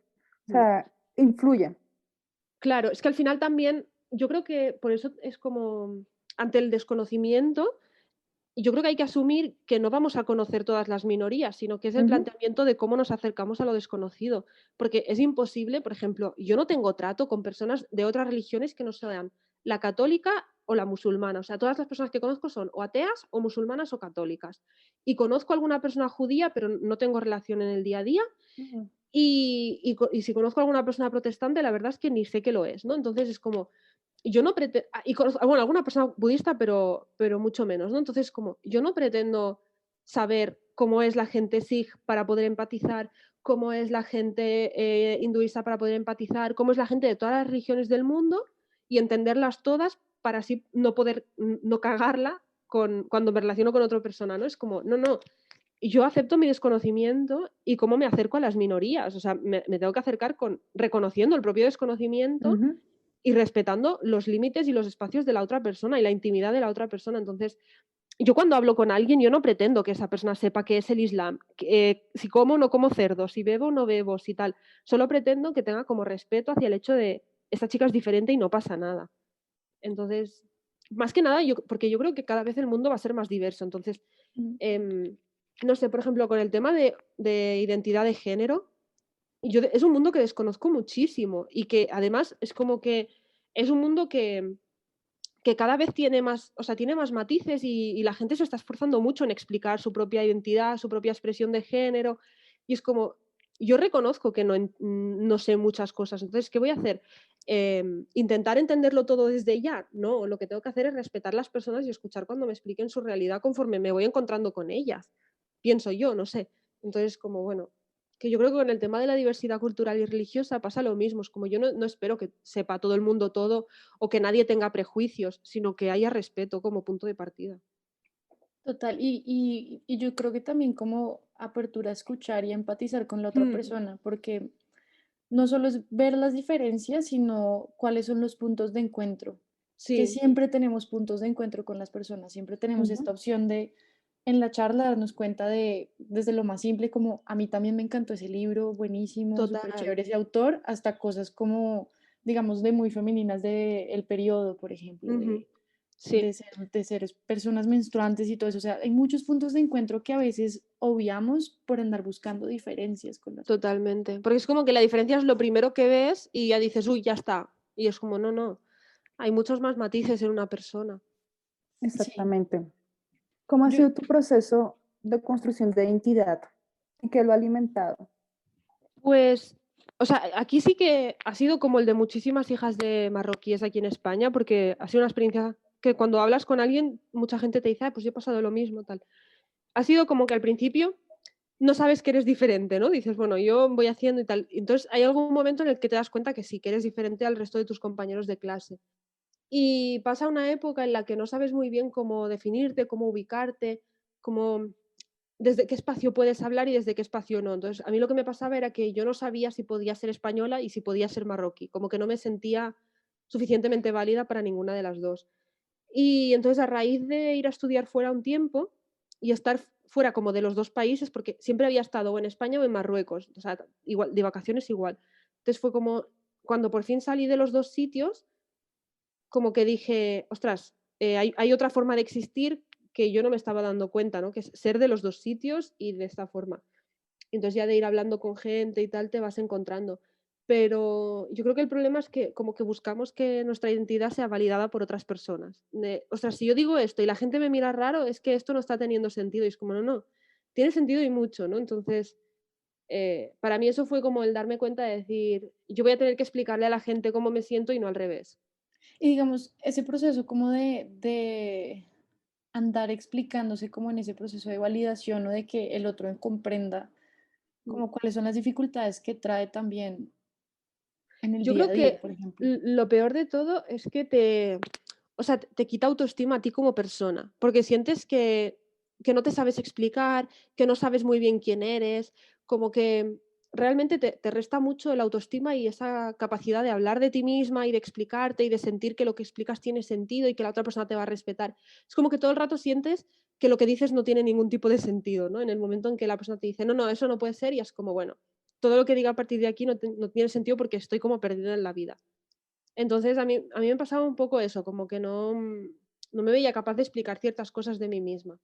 Speaker 3: O
Speaker 4: Mm.
Speaker 3: sea, influye.
Speaker 4: Claro, es que al final también, yo creo que por eso es como, ante el desconocimiento, yo creo que hay que asumir que no vamos a conocer todas las minorías, sino que es el
Speaker 3: Ujú,
Speaker 4: planteamiento de cómo nos acercamos a lo desconocido. Porque es imposible, por ejemplo, yo no tengo trato con personas de otras religiones que no sean la católica o la musulmana. O sea, todas las personas que conozco son o ateas o musulmanas o católicas. Y conozco a alguna persona judía, pero no tengo relación en el día a día.
Speaker 3: ujú.
Speaker 4: Y si conozco a alguna persona protestante, la verdad es que ni sé que lo es, ¿no? Entonces es como, yo no pretendo, y conozco, bueno, alguna persona budista, pero mucho menos, ¿no? Entonces, como, yo no pretendo saber cómo es la gente sikh para poder empatizar, cómo es la gente hinduista para poder empatizar, cómo es la gente de todas las religiones del mundo y entenderlas todas para así no poder, no cagarla cuando me relaciono con otra persona, ¿no? Es como, no, yo acepto mi desconocimiento y cómo me acerco a las minorías. O sea, me tengo que acercar reconociendo el propio desconocimiento
Speaker 3: Ujú.
Speaker 4: y respetando los límites y los espacios de la otra persona y la intimidad de la otra persona. Entonces, yo cuando hablo con alguien, yo no pretendo que esa persona sepa qué es el Islam, si como o no como cerdo, si bebo o no bebo, si tal. Solo pretendo que tenga como respeto hacia el hecho de, esta chica es diferente y no pasa nada. Entonces, más que nada, porque yo creo que cada vez el mundo va a ser más diverso. Entonces,
Speaker 5: mm,
Speaker 4: em, no sé, por ejemplo, con el tema de identidad de género, es un mundo que desconozco muchísimo y que además es como que es un mundo que cada vez tiene más, o sea, tiene más matices y la gente se está esforzando mucho en explicar su propia identidad, su propia expresión de género. Y es como, yo reconozco que no sé muchas cosas, entonces, ¿qué voy a hacer? ¿Intentar entenderlo todo desde ya? No, lo que tengo que hacer es respetar las personas y escuchar cuando me expliquen su realidad conforme me voy encontrando con ellas. Pienso yo, no sé. Entonces, como bueno, que yo creo que con el tema de la diversidad cultural y religiosa pasa lo mismo. Es como yo no espero que sepa todo el mundo todo o que nadie tenga prejuicios, sino que haya respeto como punto de partida.
Speaker 5: Total, y yo creo que también como apertura a escuchar y a empatizar con la otra
Speaker 4: Mm,
Speaker 5: persona, porque no solo es ver las diferencias, sino cuáles son los puntos de encuentro, que
Speaker 4: sí,
Speaker 5: siempre tenemos puntos de encuentro con las personas, siempre tenemos esta
Speaker 3: Ujú.
Speaker 5: opción de en la charla darnos cuenta de, desde lo más simple, como a mí también me encantó ese libro, buenísimo, súper
Speaker 4: total.
Speaker 5: chévere ese autor, hasta cosas como, digamos, de muy femeninas de El Periodo, por ejemplo,
Speaker 4: Ujú,
Speaker 5: de
Speaker 4: sí,
Speaker 5: ser personas menstruantes y todo eso. O sea, hay muchos puntos de encuentro que a veces obviamos por andar buscando diferencias con las personas.
Speaker 4: totalmente. Porque es como que la diferencia es lo primero que ves y ya dices, uy, ya está. Y es como, no, no. Hay muchos más matices en una persona.
Speaker 5: Sí,
Speaker 3: Exactamente. ¿Cómo ha
Speaker 5: yo,
Speaker 3: sido tu proceso de construcción de identidad y qué lo ha alimentado?
Speaker 4: Pues, o sea, aquí sí que ha sido como el de muchísimas hijas de marroquíes aquí en España, porque ha sido una experiencia que cuando hablas con alguien, mucha gente te dice, "Ah, pues yo he pasado lo mismo, tal". Ha sido como que al principio no sabes que eres diferente, ¿no? Dices, bueno, yo voy haciendo y tal. Entonces hay algún momento en el que te das cuenta que sí, que eres diferente al resto de tus compañeros de clase. Y pasa una época en la que no sabes muy bien cómo definirte, cómo ubicarte, cómo desde qué espacio puedes hablar y desde qué espacio no. Entonces, a mí lo que me pasaba era que yo no sabía si podía ser española y si podía ser marroquí, como que no me sentía suficientemente válida para ninguna de las dos. Y entonces, a raíz de ir a estudiar fuera un tiempo y estar fuera como de los 2 países, porque siempre había estado o en España o en Marruecos, o sea, igual, de vacaciones igual. Entonces, fue como cuando por fin salí de los 2 sitios, como que dije: "Ostras, hay otra forma de existir que yo no me estaba dando cuenta", ¿no? Que es ser de los 2 sitios y de esta forma. Entonces, ya de ir hablando con gente y tal, te vas encontrando. Pero yo creo que el problema es que como que buscamos que nuestra identidad sea validada por otras personas. De, ostras, si yo digo esto y la gente me mira raro, es que esto no está teniendo sentido. Y es como, no, no, tiene sentido y mucho, ¿no? Entonces, para mí eso fue como el darme cuenta de decir, yo voy a tener que explicarle a la gente cómo me siento y no al revés.
Speaker 5: y digamos, ese proceso como de andar explicándose como en ese proceso de validación o de que el otro comprenda
Speaker 4: Mm.
Speaker 5: como cuáles son las dificultades que trae también en el
Speaker 4: Yo
Speaker 5: día
Speaker 4: creo
Speaker 5: a día,
Speaker 4: que
Speaker 5: por ejemplo.
Speaker 4: lo peor de todo es que o sea, te quita autoestima a ti como persona, porque sientes que no te sabes explicar, que no sabes muy bien quién eres, como que realmente te resta mucho la autoestima y esa capacidad de hablar de ti misma y de explicarte y de sentir que lo que explicas tiene sentido y que la otra persona te va a respetar. Es como que todo el rato sientes que lo que dices no tiene ningún tipo de sentido, ¿no? En el momento en que la persona te dice, no, no, eso no puede ser, y es como, bueno, todo lo que diga a partir de aquí no tiene sentido porque estoy como perdida en la vida. Entonces, a mí me pasaba un poco eso, como que no me veía capaz de explicar ciertas cosas de mí misma.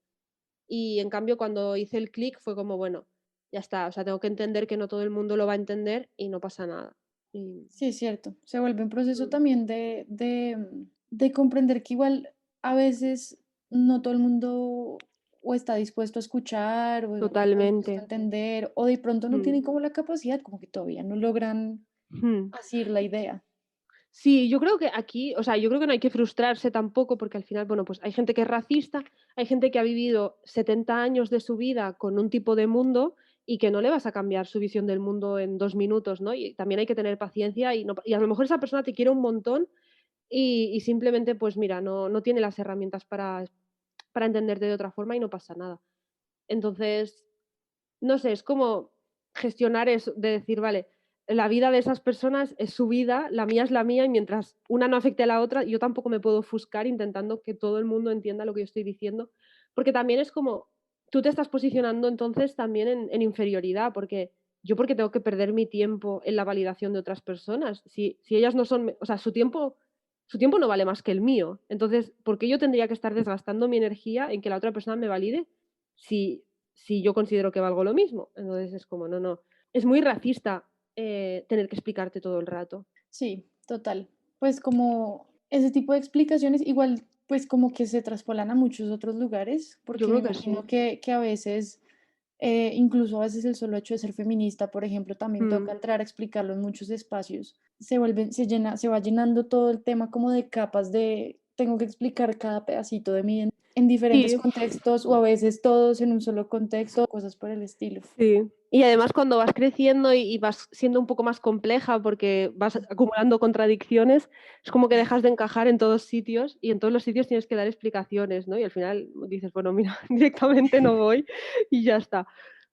Speaker 4: Y en cambio, cuando hice el clic fue como, bueno, ya está, o sea, tengo que entender que no todo el mundo lo va a entender y no pasa nada. Y,
Speaker 5: Sí, es cierto. Se vuelve un proceso
Speaker 4: mm,
Speaker 5: también de comprender que igual a veces no todo el mundo o está dispuesto a escuchar o dispuesto a
Speaker 4: totalmente.
Speaker 5: entender o de pronto no
Speaker 4: Mm,
Speaker 5: tienen como la capacidad, como que todavía no logran
Speaker 4: mm.
Speaker 5: asir la idea.
Speaker 4: Sí, yo creo que aquí, o sea, yo creo que no hay que frustrarse tampoco porque al final, bueno, pues hay gente que es racista, hay gente que ha vivido 70 años de su vida con un tipo de mundo y que no le vas a cambiar su visión del mundo en 2 minutos, ¿no? Y también hay que tener paciencia y a lo mejor esa persona te quiere un montón y simplemente, pues mira, no tiene las herramientas para entenderte de otra forma y no pasa nada. Entonces, no sé, es como gestionar eso, de decir, vale, la vida de esas personas es su vida, la mía es la mía, y mientras una no afecte a la otra, yo tampoco me puedo ofuscar intentando que todo el mundo entienda lo que yo estoy diciendo, porque también es como, tú te estás posicionando entonces también en inferioridad, porque yo porque tengo que perder mi tiempo en la validación de otras personas, si ellas no son, o sea, su tiempo no vale más que el mío, entonces, ¿por qué yo tendría que estar desgastando mi energía en que la otra persona me valide si yo considero que valgo lo mismo? Entonces es como, no, no. Es muy racista tener que explicarte todo el rato.
Speaker 5: Sí, total. Pues como ese tipo de explicaciones igual pues como que se traspolan a muchos otros lugares,
Speaker 4: Yo
Speaker 5: porque me
Speaker 4: creo que
Speaker 5: imagino
Speaker 4: sí.
Speaker 5: que a veces, incluso a veces el solo hecho de ser feminista, por ejemplo, también toca
Speaker 4: Mm,
Speaker 5: entrar a explicarlo en muchos espacios. Se va llenando todo el tema como de capas de tengo que explicar cada pedacito de mí en diferentes
Speaker 4: sí,
Speaker 5: contextos o a veces todos en un solo contexto, cosas por el estilo.
Speaker 4: sí. Y además cuando vas creciendo y vas siendo un poco más compleja porque vas acumulando contradicciones, es como que dejas de encajar en todos sitios y en todos los sitios tienes que dar explicaciones, ¿no? Y al final dices, bueno, mira, directamente no voy y ya está.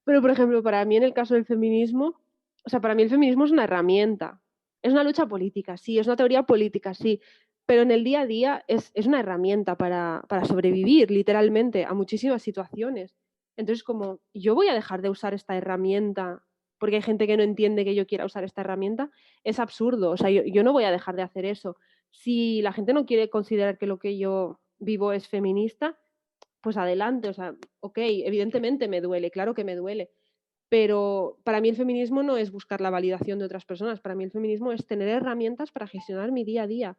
Speaker 4: Pero, por ejemplo, para mí en el caso del feminismo, o sea, para mí el feminismo es una herramienta, es una lucha política, sí, es una teoría política, sí, pero en el día a día es una herramienta para sobrevivir literalmente a muchísimas situaciones. Entonces, como yo voy a dejar de usar esta herramienta porque hay gente que no entiende que yo quiera usar esta herramienta, es absurdo. O sea, yo no voy a dejar de hacer eso. Si la gente no quiere considerar que lo que yo vivo es feminista, pues adelante. O sea, ok, evidentemente me duele, claro que me duele. Pero para mí el feminismo no es buscar la validación de otras personas. Para mí el feminismo es tener herramientas para gestionar mi día a día.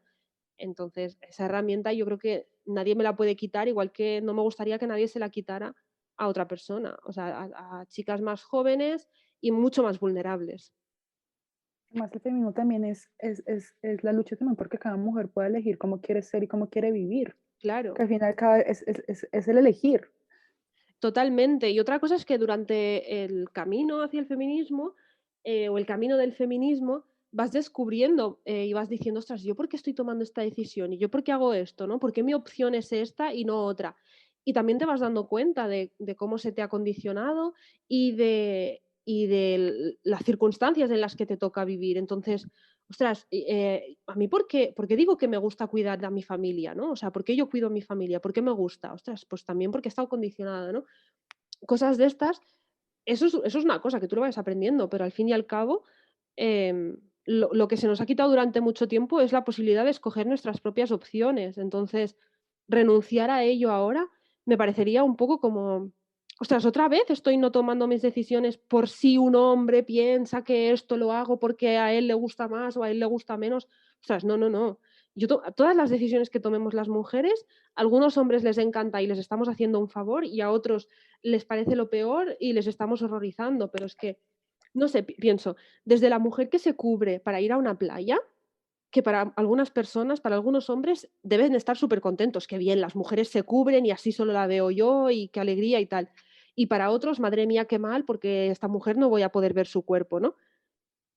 Speaker 4: Entonces, esa herramienta yo creo que nadie me la puede quitar, igual que no me gustaría que nadie se la quitara a otra persona, o sea, a chicas más jóvenes y mucho más vulnerables.
Speaker 3: Además, el feminismo también es la lucha también porque cada mujer puede elegir cómo quiere ser y cómo quiere vivir. Que
Speaker 4: Claro,
Speaker 3: al final es el elegir.
Speaker 4: totalmente. Y otra cosa es que durante el camino hacia el feminismo o el camino del feminismo vas descubriendo y vas diciendo, ostras, ¿yo por qué estoy tomando esta decisión? ¿Y yo por qué hago esto? ¿No? ¿Por qué mi opción es esta y no otra? Y también te vas dando cuenta de cómo se te ha condicionado y de las circunstancias en las que te toca vivir. Entonces, ostras, a mí por qué digo que me gusta cuidar a mi familia, ¿no? O sea, ¿por qué yo cuido a mi familia? ¿Por qué me gusta? Ostras, pues también porque he estado condicionada, ¿no? Cosas de estas, eso es una cosa que tú lo vas aprendiendo, pero al fin y al cabo, lo que se nos ha quitado durante mucho tiempo es la posibilidad de escoger nuestras propias opciones. Entonces, renunciar a ello ahora me parecería un poco como, ostras, otra vez estoy no tomando mis decisiones por si un hombre piensa que esto lo hago porque a él le gusta más o a él le gusta menos. Ostras, no, no, no. Todas las decisiones que tomemos las mujeres, a algunos hombres les encanta y les estamos haciendo un favor y a otros les parece lo peor y les estamos horrorizando, pero es que, no sé, pienso, desde la mujer que se cubre para ir a una playa, que para algunas personas, para algunos hombres, deben estar súper contentos, que bien, las mujeres se cubren y así solo la veo yo y qué alegría y tal. Y para otros, madre mía, qué mal, porque esta mujer no voy a poder ver su cuerpo, ¿no?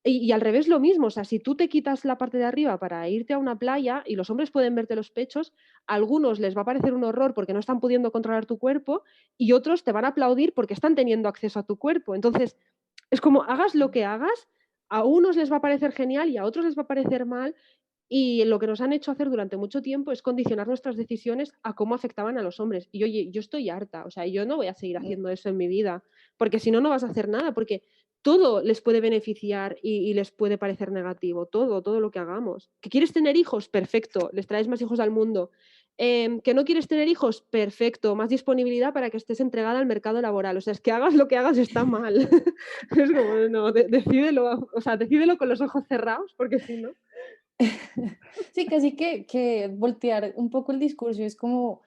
Speaker 4: Y al revés lo mismo, o sea, si tú te quitas la parte de arriba para irte a una playa y los hombres pueden verte los pechos, a algunos les va a parecer un horror porque no están pudiendo controlar tu cuerpo y otros te van a aplaudir porque están teniendo acceso a tu cuerpo. Entonces, es como hagas lo que hagas, a unos les va a parecer genial y a otros les va a parecer mal y lo que nos han hecho hacer durante mucho tiempo es condicionar nuestras decisiones a cómo afectaban a los hombres. Y oye, yo estoy harta, o sea, yo no voy a seguir haciendo eso en mi vida, porque si no, no vas a hacer nada, porque todo les puede beneficiar y les puede parecer negativo, todo lo que hagamos. ¿Que quieres tener hijos? Perfecto, les traes más hijos al mundo. ¿Que no quieres tener hijos? Perfecto, más disponibilidad para que estés entregada al mercado laboral. O sea, es que hagas lo que hagas está mal. Es como, no, decídelo, o sea, decídelo con los ojos cerrados, porque si no.
Speaker 5: Sí, casi que voltear un poco el discurso es como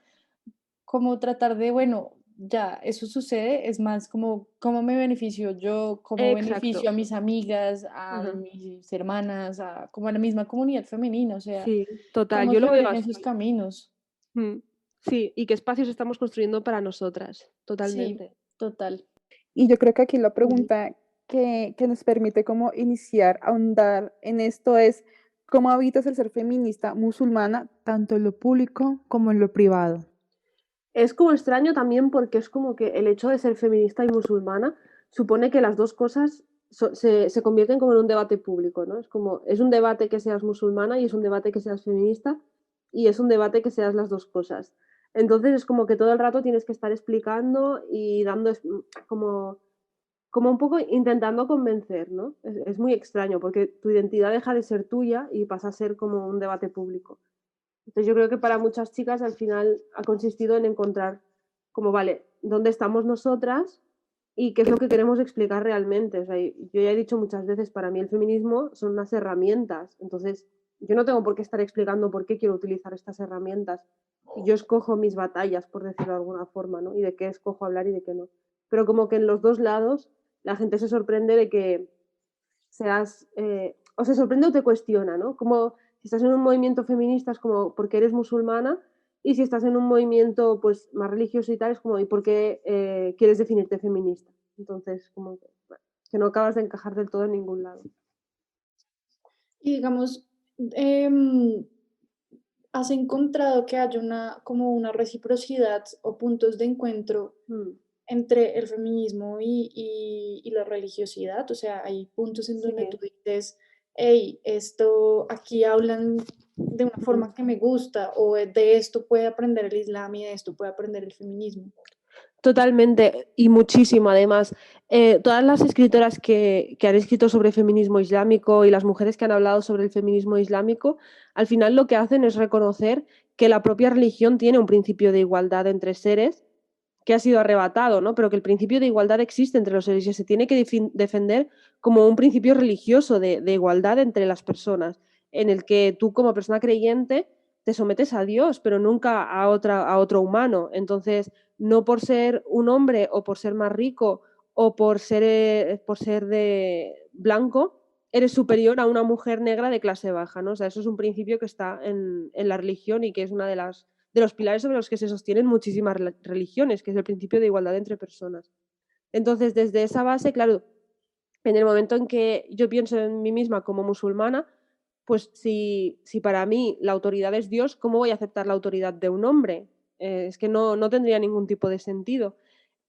Speaker 5: tratar de, bueno, ya, eso sucede, es más como cómo me beneficio yo, cómo beneficio
Speaker 4: Exacto.
Speaker 5: a mis amigas, a
Speaker 4: Ajá.
Speaker 5: mis hermanas, a como a la misma comunidad femenina, o sea,
Speaker 4: Sí, total,
Speaker 5: cómo
Speaker 4: yo
Speaker 5: se
Speaker 4: lo veo
Speaker 5: abren esos
Speaker 4: así.
Speaker 5: caminos.
Speaker 4: Mm. Sí, y qué espacios estamos construyendo para nosotras,
Speaker 5: Sí,
Speaker 4: totalmente.
Speaker 5: total.
Speaker 3: Y yo creo que aquí la
Speaker 4: Ujú.
Speaker 3: pregunta que nos permite como iniciar, ahondar en esto es, ¿cómo habitas el ser feminista musulmana, tanto en lo público como en lo privado?
Speaker 4: Es como extraño también porque es como que el hecho de ser feminista y musulmana supone que las dos cosas se convierten como en un debate público, ¿no? Es como, es un debate que seas musulmana y es un debate que seas feminista y es un debate que seas las dos cosas. Entonces es como que todo el rato tienes que estar explicando y dando como un poco intentando convencer, ¿no? Es muy extraño porque tu identidad deja de ser tuya y pasa a ser como un debate público. Entonces yo creo que para muchas chicas al final ha consistido en encontrar como, vale, ¿dónde estamos nosotras? y qué es lo que queremos explicar realmente. O sea, yo ya he dicho muchas veces, para mí el feminismo son unas herramientas, entonces yo no tengo por qué estar explicando por qué quiero utilizar estas herramientas. Y yo escojo mis batallas, por decirlo de alguna forma, ¿no? Y de qué escojo hablar y de qué no. Pero como que en los dos lados la gente se sorprende de que seas, o se sorprende o te cuestiona, ¿no? Como si estás en un movimiento feminista es como porque eres musulmana, y si estás en un movimiento pues más religioso y tal es como ¿y por qué quieres definirte feminista? Entonces como que, bueno, que no acabas de encajar del todo en ningún lado.
Speaker 1: Y digamos, em, ¿has encontrado que haya como una reciprocidad o puntos de encuentro
Speaker 4: Mm,
Speaker 1: entre el feminismo y la religiosidad? O sea, hay puntos en donde tú
Speaker 4: sí.
Speaker 1: dices, hey, esto aquí hablan de una
Speaker 4: Mm.
Speaker 1: forma que me gusta, o de esto puede aprender el Islam y de esto puede aprender el feminismo.
Speaker 4: Totalmente, y muchísimo además. Todas las escritoras que han escrito sobre feminismo islámico y las mujeres que han hablado sobre el feminismo islámico, al final lo que hacen es reconocer que la propia religión tiene un principio de igualdad entre seres que ha sido arrebatado, ¿no? Pero que el principio de igualdad existe entre los seres y se tiene que defender como un principio religioso de igualdad entre las personas, en el que tú como persona creyente te sometes a Dios, pero nunca a otro humano. Entonces, no por ser un hombre o por ser más rico o por ser de blanco, eres superior a una mujer negra de clase baja, ¿no? O sea, eso es un principio que está en la religión y que es una de los pilares sobre los que se sostienen muchísimas religiones, que es el principio de igualdad entre personas. Entonces, desde esa base, claro, en el momento en que yo pienso en mí misma como musulmana, pues si para mí la autoridad es Dios, ¿cómo voy a aceptar la autoridad de un hombre? Es que no tendría ningún tipo de sentido.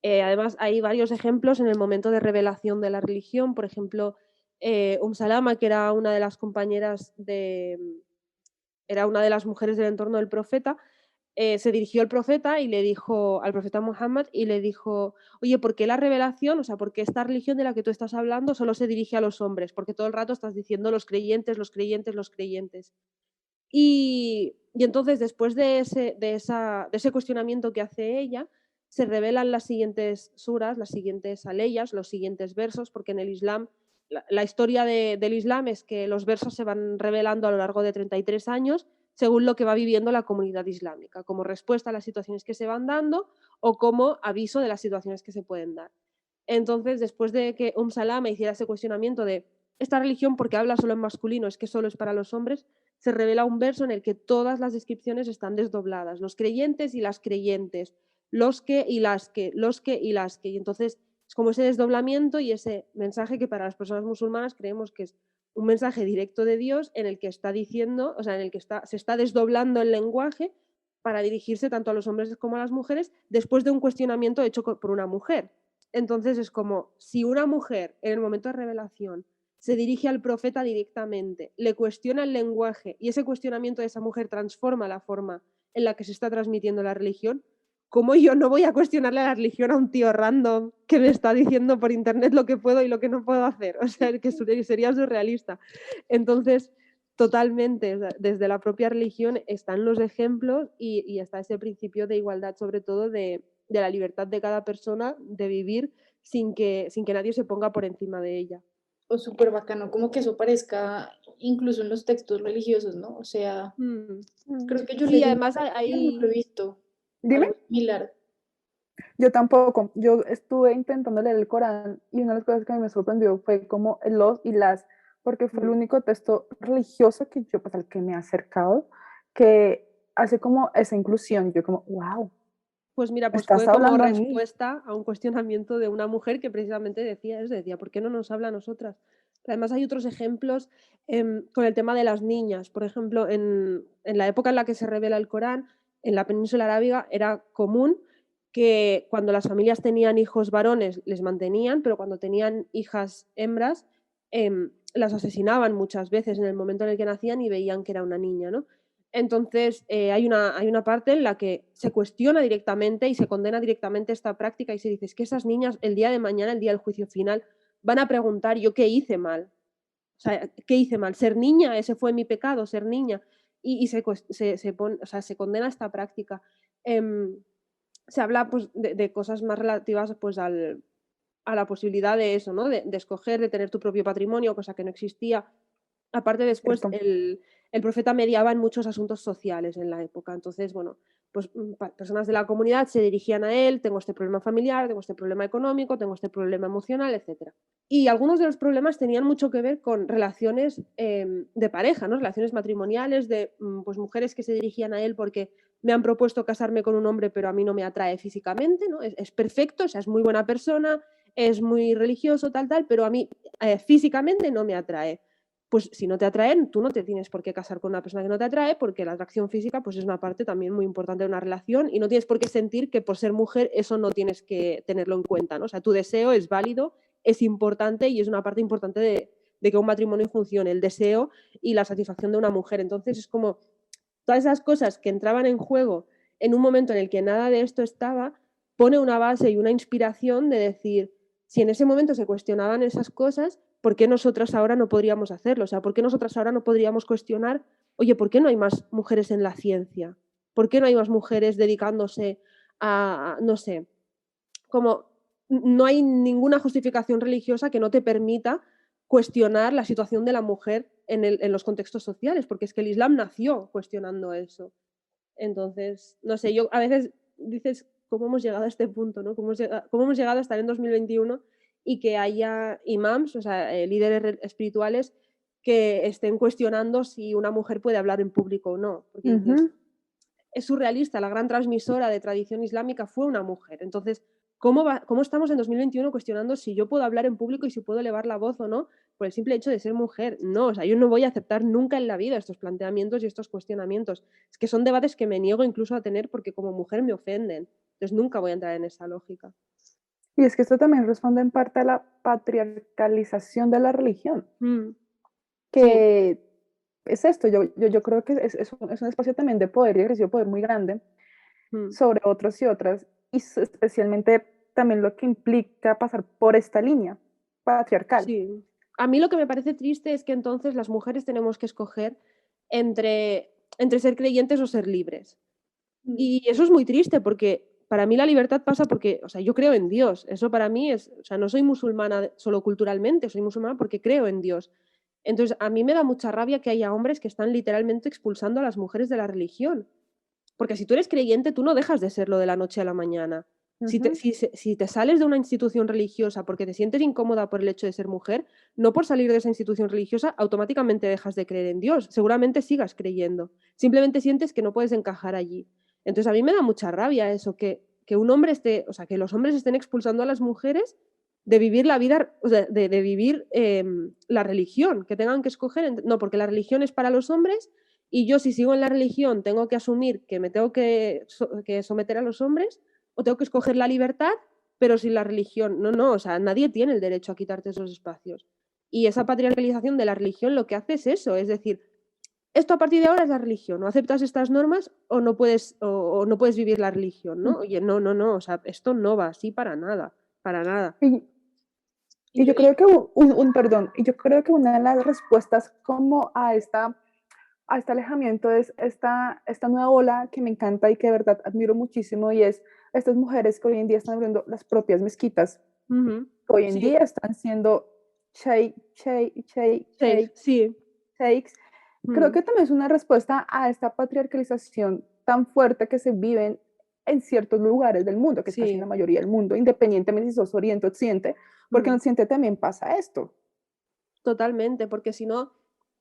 Speaker 4: Además, hay varios ejemplos en el momento de revelación de la religión. Por ejemplo, Salama, que era una de las compañeras era una de las mujeres del entorno del profeta, se dirigió al profeta y le dijo, al profeta Muhammad, y le dijo, oye, ¿por qué la revelación, o sea, por qué esta religión de la que tú estás hablando solo se dirige a los hombres? Porque todo el rato estás diciendo los creyentes, los creyentes, los creyentes. Y entonces, después de ese cuestionamiento que hace ella, se revelan las siguientes suras, las siguientes aleyas, los siguientes versos, porque en el Islam, la historia del Islam es que los versos se van revelando a lo largo de 33 años según lo que va viviendo la comunidad islámica, como respuesta a las situaciones que se van dando o como aviso de las situaciones que se pueden dar. Entonces, después de que Salama hiciera ese cuestionamiento de esta religión, porque habla solo en masculino, es que solo es para los hombres, se revela un verso en el que todas las descripciones están desdobladas, los creyentes y las creyentes, los que y las que, los que y las que. Y entonces es como ese desdoblamiento y ese mensaje que para las personas musulmanas creemos que es un mensaje directo de Dios en el que está diciendo, o sea, en el que se está desdoblando el lenguaje para dirigirse tanto a los hombres como a las mujeres después de un cuestionamiento hecho por una mujer. Entonces es como si una mujer en el momento de revelación se dirige al profeta directamente, le cuestiona el lenguaje y ese cuestionamiento de esa mujer transforma la forma en la que se está transmitiendo la religión, ¿cómo yo no voy a cuestionarle la religión a un tío random que me está diciendo por internet lo que puedo y lo que no puedo hacer? O sea, que sería surrealista. Entonces, totalmente, o sea, desde la propia religión están los ejemplos y está ese principio de igualdad, sobre todo de la libertad de cada persona de vivir sin que nadie se ponga por encima de ella.
Speaker 1: O súper bacano, como que eso parezca incluso en los textos religiosos, ¿no? O sea, creo que yo
Speaker 4: Sí,
Speaker 1: leí una
Speaker 4: además
Speaker 1: religión, no lo he visto,
Speaker 3: Dime.
Speaker 1: algo similar.
Speaker 3: Yo tampoco. Yo estuve intentando leer el Corán y una de las cosas que a mí me sorprendió fue como el los y las, porque fue el único texto religioso que yo, pues, al que me he acercado, que hace como esa inclusión. Yo como, wow,
Speaker 4: Pues mira, pues
Speaker 3: estás
Speaker 4: fue como
Speaker 3: hablando a mí.
Speaker 4: respuesta a un cuestionamiento de una mujer que precisamente decía eso, decía, ¿por qué no nos habla a nosotras? Además hay otros ejemplos con el tema de las niñas. Por ejemplo, en la época en la que se revela el Corán, en la península arábiga era común que cuando las familias tenían hijos varones les mantenían, pero cuando tenían hijas hembras las asesinaban muchas veces en el momento en el que nacían y veían que era una niña, ¿no? Entonces, hay una parte en la que se cuestiona directamente y se condena directamente esta práctica y se dice, es que esas niñas el día de mañana, el día del juicio final, van a preguntar, ¿yo qué hice mal? O sea, ¿qué hice mal? ¿Ser niña? Ese fue mi pecado, ser niña. Y o sea, se condena esta práctica. Se habla pues, de cosas más relativas pues, a la posibilidad de eso, ¿no? De escoger, de tener tu propio patrimonio, cosa que no existía. Aparte, después,
Speaker 3: ¿cierto?
Speaker 4: el profeta mediaba en muchos asuntos sociales en la época. Entonces, bueno, pues personas de la comunidad se dirigían a él, tengo este problema familiar, tengo este problema económico, tengo este problema emocional, etcétera. Y algunos de los problemas tenían mucho que ver con relaciones de pareja, ¿no? Relaciones matrimoniales, de pues mujeres que se dirigían a él porque me han propuesto casarme con un hombre, pero a mí no me atrae físicamente, ¿no? Es perfecto, o sea, es muy buena persona, es muy religioso, tal, pero a mí físicamente no me atrae. Pues si no te atraen, tú no te tienes por qué casar con una persona que no te atrae, porque la atracción física pues es una parte también muy importante de una relación y no tienes por qué sentir que por ser mujer eso no tienes que tenerlo en cuenta, ¿no? O sea, tu deseo es válido, es importante y es una parte importante de que un matrimonio funcione, el deseo y la satisfacción de una mujer. Entonces es como todas esas cosas que entraban en juego en un momento en el que nada de esto estaba, pone una base y una inspiración de decir, si en ese momento se cuestionaban esas cosas, ¿por qué nosotras ahora no podríamos hacerlo? O sea, ¿por qué nosotras ahora no podríamos cuestionar, oye, ¿por qué no hay más mujeres en la ciencia? ¿Por qué no hay más mujeres dedicándose no sé, como no hay ninguna justificación religiosa que no te permita cuestionar la situación de la mujer en los contextos sociales, porque es que el Islam nació cuestionando eso. Entonces, no sé, yo a veces dices, ¿cómo hemos llegado a este punto? ¿No? ¿Cómo hemos llegado a estar en 2021 y que haya imams, o sea, líderes espirituales, que estén cuestionando si una mujer puede hablar en público o no? Porque dices, es surrealista, la gran transmisora de tradición islámica fue una mujer. Entonces, ¿cómo estamos en 2021 cuestionando si yo puedo hablar en público y si puedo elevar la voz o no por el simple hecho de ser mujer? No, o sea, yo no voy a aceptar nunca en la vida estos planteamientos y estos cuestionamientos. Es que son debates que me niego incluso a tener porque como mujer me ofenden. Entonces nunca voy a entrar en esa lógica.
Speaker 3: Y es que esto también responde en parte a la patriarcalización de la religión,
Speaker 4: Sí.
Speaker 3: que es esto, yo creo que es un espacio también de poder y ejercicio de poder muy grande
Speaker 4: Mm.
Speaker 3: sobre otros y otras, y especialmente también lo que implica pasar por esta línea patriarcal.
Speaker 4: Sí. A mí lo que me parece triste es que entonces las mujeres tenemos que escoger entre ser creyentes o ser libres. Y eso es muy triste porque para mí la libertad pasa porque, o sea, yo creo en Dios. Eso para mí es, o sea, no soy musulmana solo culturalmente, soy musulmana porque creo en Dios. Entonces, a mí me da mucha rabia que haya hombres que están literalmente expulsando a las mujeres de la religión. Porque si tú eres creyente, tú no dejas de serlo de la noche a la mañana. Si te sales de una institución religiosa porque te sientes incómoda por el hecho de ser mujer, no por salir de esa institución religiosa automáticamente dejas de creer en Dios. Seguramente sigas creyendo. Simplemente sientes que no puedes encajar allí. Entonces a mí me da mucha rabia eso, que un hombre esté, o sea, que los hombres estén expulsando a las mujeres de vivir la vida, o sea, de vivir la religión, que tengan que escoger. No, porque la religión es para los hombres y yo si sigo en la religión tengo que asumir que me tengo que someter a los hombres o tengo que escoger la libertad, pero sin la religión. No, o sea, nadie tiene el derecho a quitarte esos espacios. Y esa patriarcalización de la religión lo que hace es eso, es decir, esto a partir de ahora es la religión, no aceptas estas normas o no puedes vivir la religión, ¿no? Oye, no, o sea, esto no va así para nada, para nada.
Speaker 3: Y yo creo que perdón, y yo creo que una de las respuestas como a este alejamiento es esta nueva ola que me encanta y que de verdad admiro muchísimo y es estas mujeres que hoy en día están abriendo las propias mezquitas,
Speaker 4: Uh-huh.
Speaker 3: que hoy en
Speaker 4: Sí,
Speaker 3: día están siendo
Speaker 4: sí.
Speaker 3: sheiks. Creo que también es una respuesta a esta patriarcalización tan fuerte que se vive en ciertos lugares del mundo, que es casi
Speaker 4: Sí,
Speaker 3: la mayoría del mundo, independientemente si sos oriente o occidente, porque en occidente también pasa esto.
Speaker 4: totalmente, porque si no,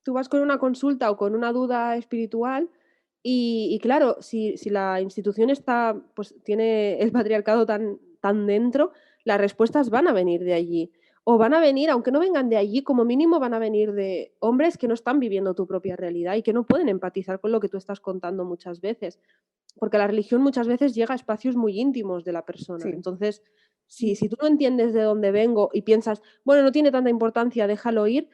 Speaker 4: tú vas con una consulta o con una duda espiritual y claro, si la institución está, pues tiene el patriarcado tan dentro, las respuestas van a venir de allí. O van a venir, aunque no vengan de allí, como mínimo van a venir de hombres que no están viviendo tu propia realidad y que no pueden empatizar con lo que tú estás contando muchas veces. Porque la religión muchas veces llega a espacios muy íntimos de la persona.
Speaker 3: Sí.
Speaker 4: Entonces, si tú no entiendes de dónde vengo y piensas, bueno, no tiene tanta importancia, déjalo ir,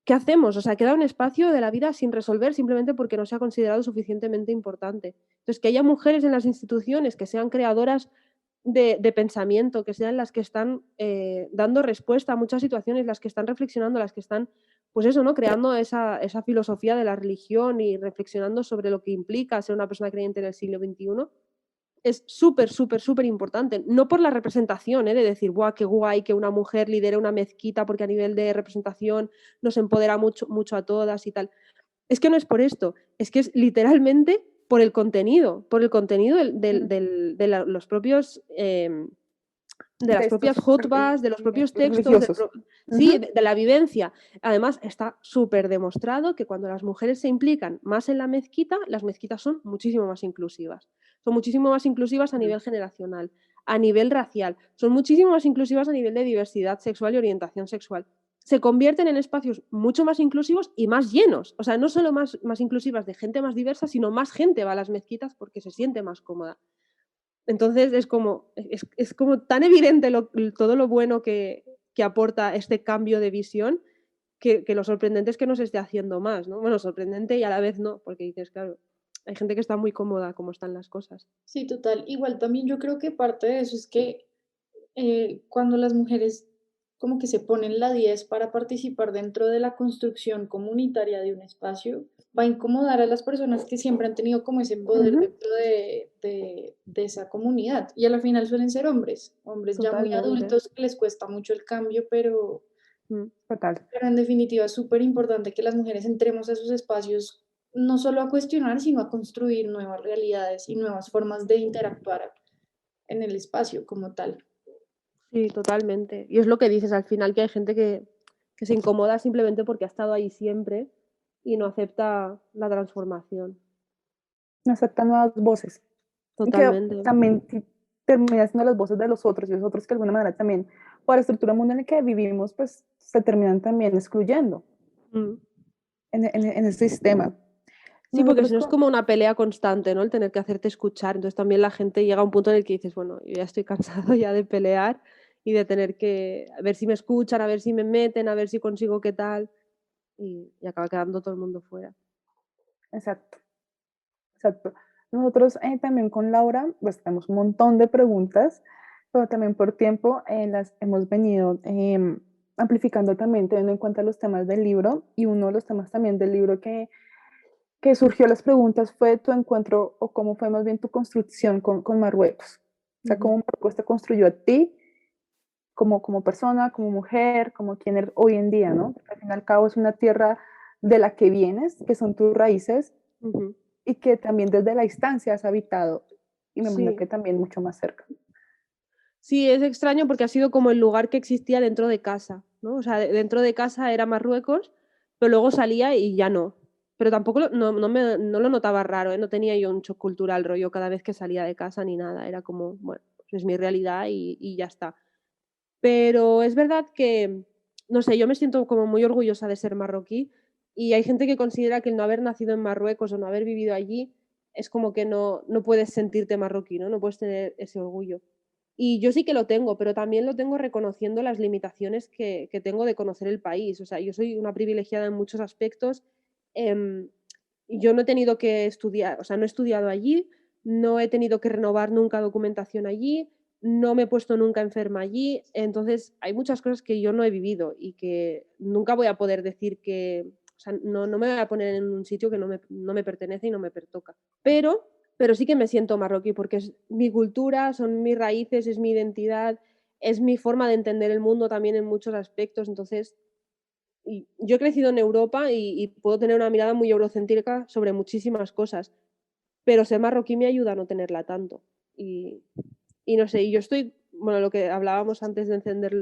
Speaker 4: ¿qué hacemos? O sea, queda un espacio de la vida sin resolver simplemente porque no se ha considerado suficientemente importante. Entonces, que haya mujeres en las instituciones que sean creadoras de pensamiento, que sean las que están dando respuesta a muchas situaciones, las que están reflexionando, las que están, pues eso, ¿no? Creando esa filosofía de la religión y reflexionando sobre lo que implica ser una persona creyente en el siglo XXI, es súper, súper, súper importante. No por la representación, de decir, ¡buah, qué guay que una mujer lidere una mezquita porque a nivel de representación nos empodera mucho, mucho a todas y tal. Es que no es por esto, es que es literalmente por el contenido los propios... de las
Speaker 3: Textos
Speaker 4: propias jutbas, de los propios textos,
Speaker 3: religiosos.
Speaker 4: sí, de la vivencia. Además, está súper demostrado que cuando las mujeres se implican más en la mezquita, las mezquitas son muchísimo más inclusivas. Son muchísimo más inclusivas a nivel generacional, a nivel racial, son muchísimo más inclusivas a nivel de diversidad sexual y orientación sexual. Se convierten en espacios mucho más inclusivos y más llenos. O sea, no solo más inclusivas de gente más diversa, sino más gente va a las mezquitas porque se siente más cómoda. Entonces es como tan evidente todo lo bueno que aporta este cambio de visión que lo sorprendente es que no se esté haciendo más, ¿no? Bueno, sorprendente y a la vez no, porque dices, claro, hay gente que está muy cómoda como están las cosas.
Speaker 1: Sí, total. Igual también yo creo que parte de eso es que cuando las mujeres como que se ponen la 10 para participar dentro de la construcción comunitaria de un espacio, va a incomodar a las personas que siempre han tenido como ese poder dentro de esa comunidad. Y a la final suelen ser hombres, hombres ya muy
Speaker 4: Totalmente.
Speaker 1: adultos que les cuesta mucho el cambio,
Speaker 3: Total.
Speaker 1: pero en definitiva es súper importante que las mujeres entremos a esos espacios no solo a cuestionar, sino a construir nuevas realidades y nuevas formas de interactuar en el espacio como tal.
Speaker 4: Sí, totalmente. Y es lo que dices al final, que hay gente que se incomoda simplemente porque ha estado ahí siempre y no acepta la transformación.
Speaker 3: No aceptan nuevas voces. Y que
Speaker 4: Totalmente.
Speaker 3: también terminan siendo las voces de los otros y los otros que de alguna manera también, por la estructura mundial en la que vivimos, pues se terminan también excluyendo
Speaker 4: Mm.
Speaker 3: en el sistema.
Speaker 4: Sí, porque
Speaker 3: Nosotros
Speaker 4: si no es como una pelea constante, ¿no? El tener que hacerte escuchar. Entonces también la gente llega a un punto en el que dices, bueno, yo ya estoy cansado ya de pelear y de tener que a ver si me escuchan, a ver si me meten, a ver si consigo qué tal. Y acaba quedando todo el mundo fuera.
Speaker 3: Exacto, exacto. Nosotros también con Laura, pues tenemos un montón de preguntas, pero también por tiempo las hemos venido amplificando también teniendo en cuenta los temas del libro y uno de los temas también del libro que surgió las preguntas fue tu encuentro o cómo fue más bien tu construcción con Marruecos. O sea, cómo Marruecos te construyó a ti como persona, como mujer, como quien eres hoy en día, ¿no? Porque al fin y al cabo es una tierra de la que vienes, que son tus raíces, y que también desde la distancia has habitado, y me imagino
Speaker 4: Sí.
Speaker 3: que también mucho más cerca.
Speaker 4: Sí, es extraño porque ha sido como el lugar que existía dentro de casa, ¿no? O sea, dentro de casa era Marruecos, pero luego salía y ya no. Pero tampoco no lo notaba raro, ¿eh? No tenía yo un shock cultural rollo cada vez que salía de casa ni nada. Era como, bueno, pues es mi realidad y ya está. Pero es verdad que, no sé, yo me siento como muy orgullosa de ser marroquí y hay gente que considera que el no haber nacido en Marruecos o no haber vivido allí es como que no puedes sentirte marroquí, ¿no? No puedes tener ese orgullo. Y yo sí que lo tengo, pero también lo tengo reconociendo las limitaciones que tengo de conocer el país. O sea, yo soy una privilegiada en muchos aspectos. em, yo no he tenido que estudiar, o sea, no he estudiado allí, no he tenido que renovar nunca documentación allí, no me he puesto nunca enferma allí. Entonces, hay muchas cosas que yo no he vivido y que nunca voy a poder decir que, o sea, no me voy a poner en un sitio que no me pertenece y no me pertoca. Pero sí que me siento marroquí porque es mi cultura, son mis raíces, es mi identidad, es mi forma de entender el mundo también en muchos aspectos. Entonces, yo he crecido en Europa y puedo tener una mirada muy eurocéntrica sobre muchísimas cosas, pero ser marroquí me ayuda a no tenerla tanto. Y, y no sé, y yo estoy, bueno, lo que hablábamos antes de encender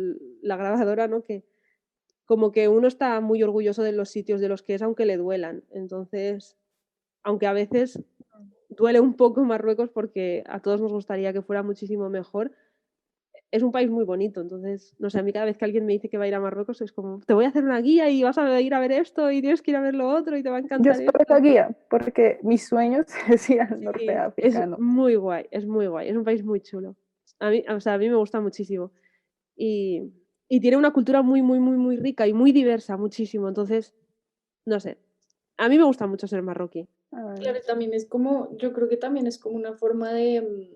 Speaker 4: la grabadora, ¿no? Que como que uno está muy orgulloso de los sitios de los que es, aunque le duelan. Entonces, aunque a veces duele un poco Marruecos porque a todos nos gustaría que fuera muchísimo mejor, es un país muy bonito. Entonces, no sé, a mí cada vez que alguien me dice que va a ir a Marruecos es como, te voy a hacer una guía y vas a ir a ver esto y tienes que ir a ver lo otro y te va a
Speaker 3: Yo
Speaker 4: encantar
Speaker 3: espero
Speaker 4: esto.
Speaker 3: esa guía, porque mis sueños es ir al norte
Speaker 4: Sí, es
Speaker 3: africano.
Speaker 4: muy guay, es muy guay, es un país muy chulo. O sea, a mí me gusta muchísimo. Y, y tiene una cultura muy, muy, muy, muy rica y muy diversa, muchísimo. Entonces, no sé, a mí me gusta mucho ser marroquí.
Speaker 1: Claro,
Speaker 3: Ay,
Speaker 1: también es como, yo creo que también es como una forma de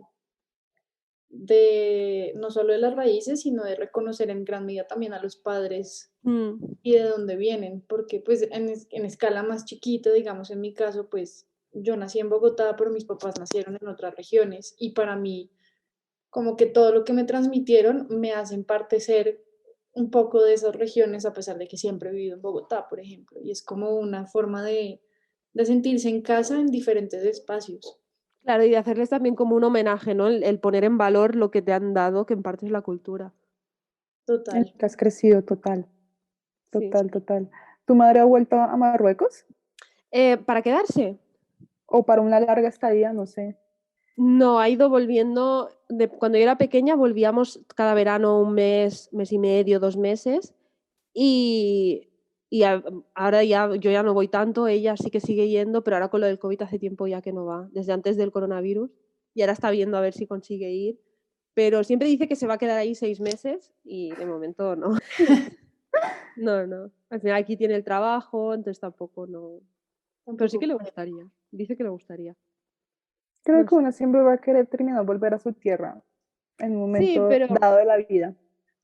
Speaker 1: no solo de las raíces, sino de reconocer en gran medida también a los padres
Speaker 4: Mm,
Speaker 1: y de dónde vienen, porque pues en escala más chiquita, digamos en mi caso, pues yo nací en Bogotá, pero mis papás nacieron en otras regiones y para mí como que todo lo que me transmitieron me hacen parte ser un poco de esas regiones a pesar de que siempre he vivido en Bogotá, por ejemplo, y es como una forma de sentirse en casa en diferentes espacios.
Speaker 4: Claro, y de hacerles también como un homenaje, ¿no? El poner en valor lo que te han dado, que en parte es la cultura.
Speaker 3: En
Speaker 1: Total.
Speaker 3: que has crecido, total,
Speaker 4: Sí.
Speaker 3: total, total. ¿Tu madre ha vuelto a Marruecos?
Speaker 4: ¿Para quedarse?
Speaker 3: ¿O para una larga estadía? No sé.
Speaker 4: No, ha ido volviendo. Cuando yo era pequeña volvíamos cada verano un mes, mes y medio, 2 meses. Y, y ahora ya yo ya no voy tanto, ella sí que sigue yendo, pero ahora con lo del COVID hace tiempo ya que no va, desde antes del coronavirus. Y ahora está viendo a ver si consigue ir. Pero siempre dice que se va a quedar ahí 6 meses y de momento no. No, no. Al final aquí tiene el trabajo, entonces tampoco no. Pero sí
Speaker 1: Tampoco
Speaker 4: que le
Speaker 1: puedo.
Speaker 4: gustaría. Dice que le gustaría.
Speaker 3: Creo
Speaker 4: No
Speaker 3: que
Speaker 4: sé.
Speaker 3: uno siempre va a querer terminar volver a su tierra en un
Speaker 4: Sí,
Speaker 3: momento
Speaker 4: pero
Speaker 3: dado de la vida.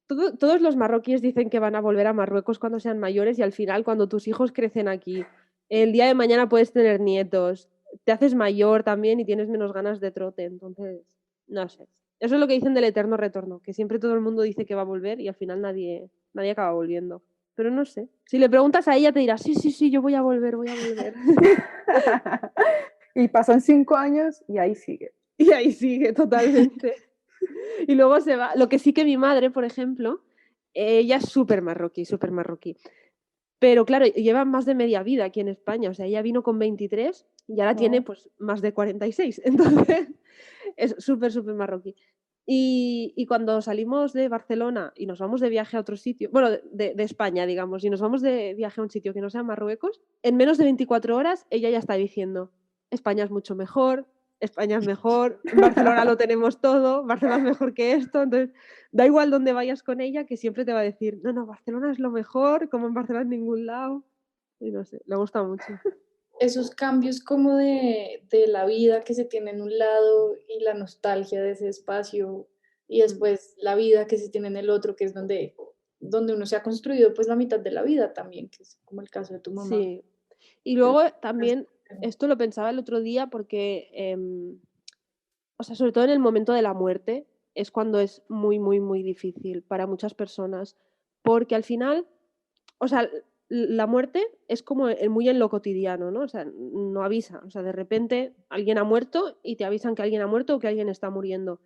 Speaker 4: todos los marroquíes dicen que van a volver a Marruecos cuando sean mayores y al final, cuando tus hijos crecen aquí, el día de mañana puedes tener nietos, te haces mayor también y tienes menos ganas de trote. Entonces, no sé. Eso es lo que dicen del eterno retorno, que siempre todo el mundo dice que va a volver y al final nadie acaba volviendo. Pero no sé. Si le preguntas a ella, te dirá, sí, sí, sí, yo voy a volver, voy a volver.
Speaker 3: Y pasan 5 años y ahí sigue.
Speaker 4: Y ahí sigue totalmente. Y luego se va. Lo que sí que mi madre, por ejemplo, ella es súper marroquí, súper marroquí. Pero claro, lleva más de media vida aquí en España. O sea, ella vino con 23 y ahora tiene
Speaker 3: ¿No?
Speaker 4: pues más de 46. Entonces, es súper, súper marroquí. Y cuando salimos de Barcelona y nos vamos de viaje a otro sitio, bueno, de España, digamos, y nos vamos de viaje a un sitio que no sea Marruecos, en menos de 24 horas ella ya está diciendo, España es mucho mejor, España es mejor, en Barcelona lo tenemos todo, Barcelona es mejor que esto, entonces da igual dónde vayas con ella, que siempre te va a decir, no, no, Barcelona es lo mejor, como en Barcelona en ningún lado, y no sé, le gusta mucho.
Speaker 1: Esos cambios como de la vida que se tiene en un lado y la nostalgia de ese espacio y
Speaker 4: Mm.
Speaker 1: después la vida que se tiene en el otro, que es donde uno se ha construido pues la mitad de la vida también, que es como el caso de tu mamá.
Speaker 4: Sí. Y luego también, esto lo pensaba el otro día porque, o sea, sobre todo en el momento de la muerte, es cuando es muy, muy, muy difícil para muchas personas, porque al final, o sea, la muerte es como muy en lo cotidiano, ¿no? O sea, no avisa, o sea, de repente alguien ha muerto y te avisan que alguien ha muerto o que alguien está muriendo.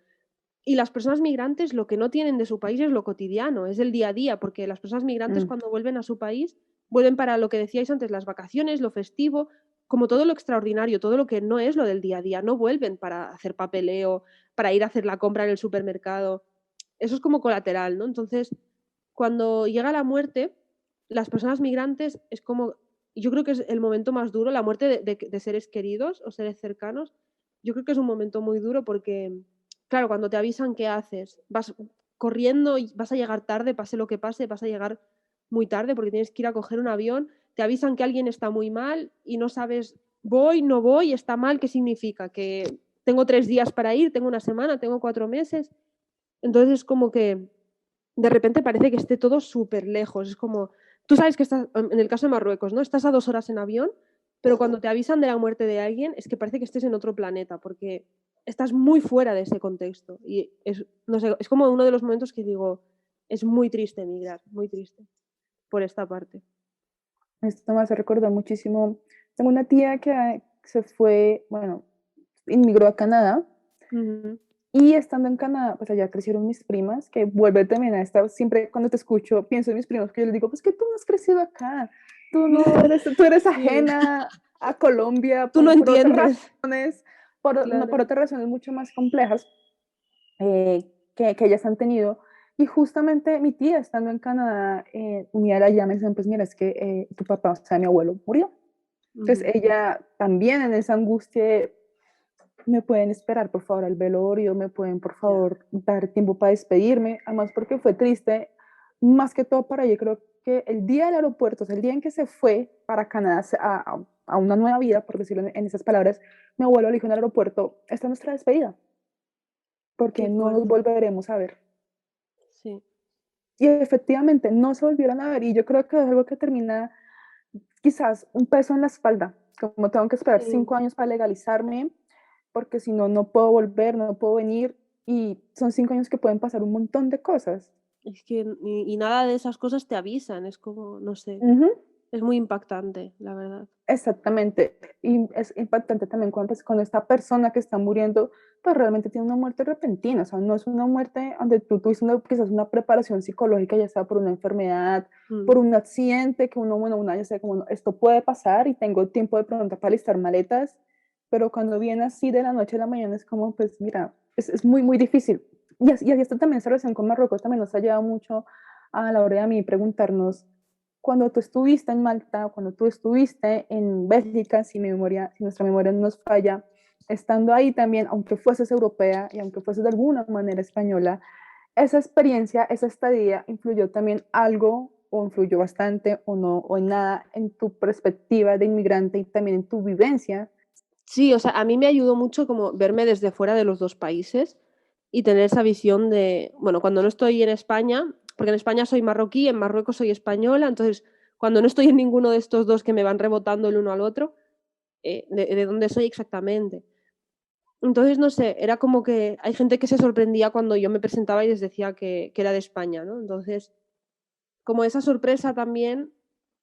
Speaker 4: Y las personas migrantes lo que no tienen de su país es lo cotidiano, es el día a día, porque las personas migrantes
Speaker 3: Mm.
Speaker 4: cuando vuelven a su país vuelven para lo que decíais antes, las vacaciones, lo festivo, como todo lo extraordinario, todo lo que no es lo del día a día, no vuelven para hacer papeleo, para ir a hacer la compra en el supermercado. Eso es como colateral, ¿no? Entonces, cuando llega la muerte, las personas migrantes es como, yo creo que es el momento más duro, la muerte de seres queridos o seres cercanos, yo creo que es un momento muy duro porque claro, cuando te avisan, ¿qué haces? Vas corriendo y vas a llegar tarde, pase lo que pase, vas a llegar muy tarde porque tienes que ir a coger un avión, te avisan que alguien está muy mal y no sabes, voy, no voy, está mal, ¿qué significa? Que tengo 3 días para ir, tengo una semana, tengo 4 meses. Entonces es como que de repente parece que esté todo súper lejos. Es como, tú sabes que estás, en el caso de Marruecos, ¿no? Estás a 2 horas en avión, pero cuando te avisan de la muerte de alguien es que parece que estés en otro planeta, porque estás muy fuera de ese contexto. Y es, no sé, es como uno de los momentos que digo, es muy triste emigrar, muy triste, por esta parte.
Speaker 3: Esto me hace recordar muchísimo. Tengo una tía que se fue, bueno, inmigró a Canadá
Speaker 4: Ujú.
Speaker 3: y estando en Canadá, pues allá crecieron mis primas, que vuelve también a estar, siempre cuando te escucho, pienso en mis primos, que yo les digo, pues que tú no has crecido acá, tú eres
Speaker 4: Sí,
Speaker 3: ajena a Colombia
Speaker 4: tú no
Speaker 3: por otras
Speaker 4: entiendes,
Speaker 3: razones, por
Speaker 4: claro.
Speaker 3: otras razones mucho más complejas que ellas han tenido. Y justamente mi tía, estando en Canadá, un día la llama y dice, pues mira, es que tu papá, o sea, mi abuelo, murió. Entonces
Speaker 4: Ujú.
Speaker 3: ella también en esa angustia, me pueden esperar por favor al velorio, me pueden por
Speaker 4: Ya.
Speaker 3: favor dar tiempo para despedirme, además porque fue triste, más que todo para ella, creo que el día del aeropuerto, o sea, el día en que se fue para Canadá a una nueva vida, por decirlo en esas palabras, mi abuelo le dijo en el aeropuerto, esta es nuestra despedida, porque
Speaker 4: Qué
Speaker 3: no nos
Speaker 4: fuerte.
Speaker 3: volveremos a ver.
Speaker 4: Sí.
Speaker 3: Y efectivamente no se volvieron a ver y yo creo que es algo que termina quizás un peso en la espalda, como tengo que esperar
Speaker 4: Sí.
Speaker 3: 5 años para legalizarme, porque si no, no puedo volver, no puedo venir, y son 5 años que pueden pasar un montón de cosas.
Speaker 4: Es que y nada de esas cosas te avisan, es como, no sé,
Speaker 3: Ujú.
Speaker 4: es muy impactante, la verdad.
Speaker 3: Exactamente. Y es impactante también cuando, pues, cuando esta persona que está muriendo, pues realmente tiene una muerte repentina. O sea, no es una muerte donde tú tuviste quizás una preparación psicológica, ya sea por una enfermedad, por
Speaker 4: Mm.
Speaker 3: un accidente, que uno, bueno, una ya sea como, "No, esto puede pasar y tengo tiempo de pronto para listar maletas", pero cuando viene así de la noche a la mañana es como, pues mira, es muy, muy difícil. Y esto también, esa relación con Marruecos también nos ha llevado mucho a la hora de a mí preguntarnos, cuando tú estuviste en Malta, cuando tú estuviste en Bélgica, si nuestra memoria no nos falla, estando ahí también, aunque fueses europea y aunque fueses de alguna manera española, esa experiencia, esa estadía, influyó también algo, o influyó bastante, o no, o en nada, en tu perspectiva de inmigrante y también en tu vivencia.
Speaker 4: Sí, o sea, a mí me ayudó mucho como verme desde fuera de los dos países y tener esa visión de, bueno, cuando no estoy en España, porque en España soy marroquí, en Marruecos soy española, entonces cuando no estoy en ninguno de estos dos que me van rebotando el uno al otro, de dónde soy exactamente. Entonces, no sé, era como que hay gente que se sorprendía cuando yo me presentaba y les decía que era de España, ¿no? Entonces, como esa sorpresa también,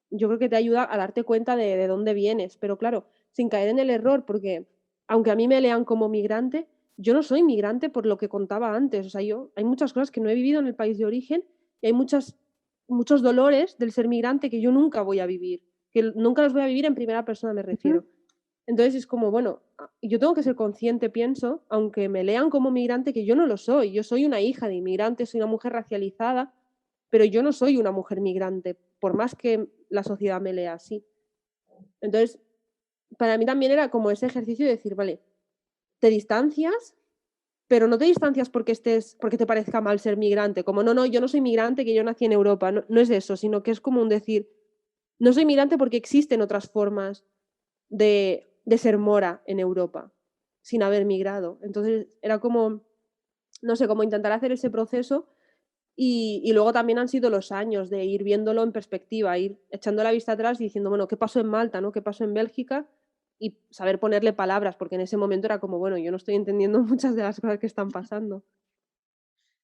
Speaker 4: yo creo que te ayuda a darte cuenta de dónde vienes, pero claro, sin caer en el error, porque aunque a mí me lean como migrante, yo no soy migrante por lo que contaba antes. O sea, hay muchas cosas que no he vivido en el país de origen y hay muchos dolores del ser migrante que yo nunca voy a vivir, que nunca los voy a vivir en primera persona, me refiero. Entonces es como, bueno, yo tengo que ser consciente, pienso, aunque me lean como migrante, que yo no lo soy. Yo soy una hija de inmigrantes, soy una mujer racializada, pero yo no soy una mujer migrante, por más que la sociedad me lea así. Entonces, para mí también era como ese ejercicio de decir, vale, te distancias, pero no te distancias porque te parezca mal ser migrante, como no, no, yo no soy migrante, que yo nací en Europa, no, no es eso, sino que es como un decir, no soy migrante porque existen otras formas de ser mora en Europa, sin haber migrado. Entonces, era como, no sé, como intentar hacer ese proceso y luego también han sido los años de ir viéndolo en perspectiva, ir echando la vista atrás y diciendo, bueno, ¿qué pasó en Malta, no? ¿Qué pasó en Bélgica? Y saber ponerle palabras, porque en ese momento era como, bueno, yo no estoy entendiendo muchas de las cosas que están pasando.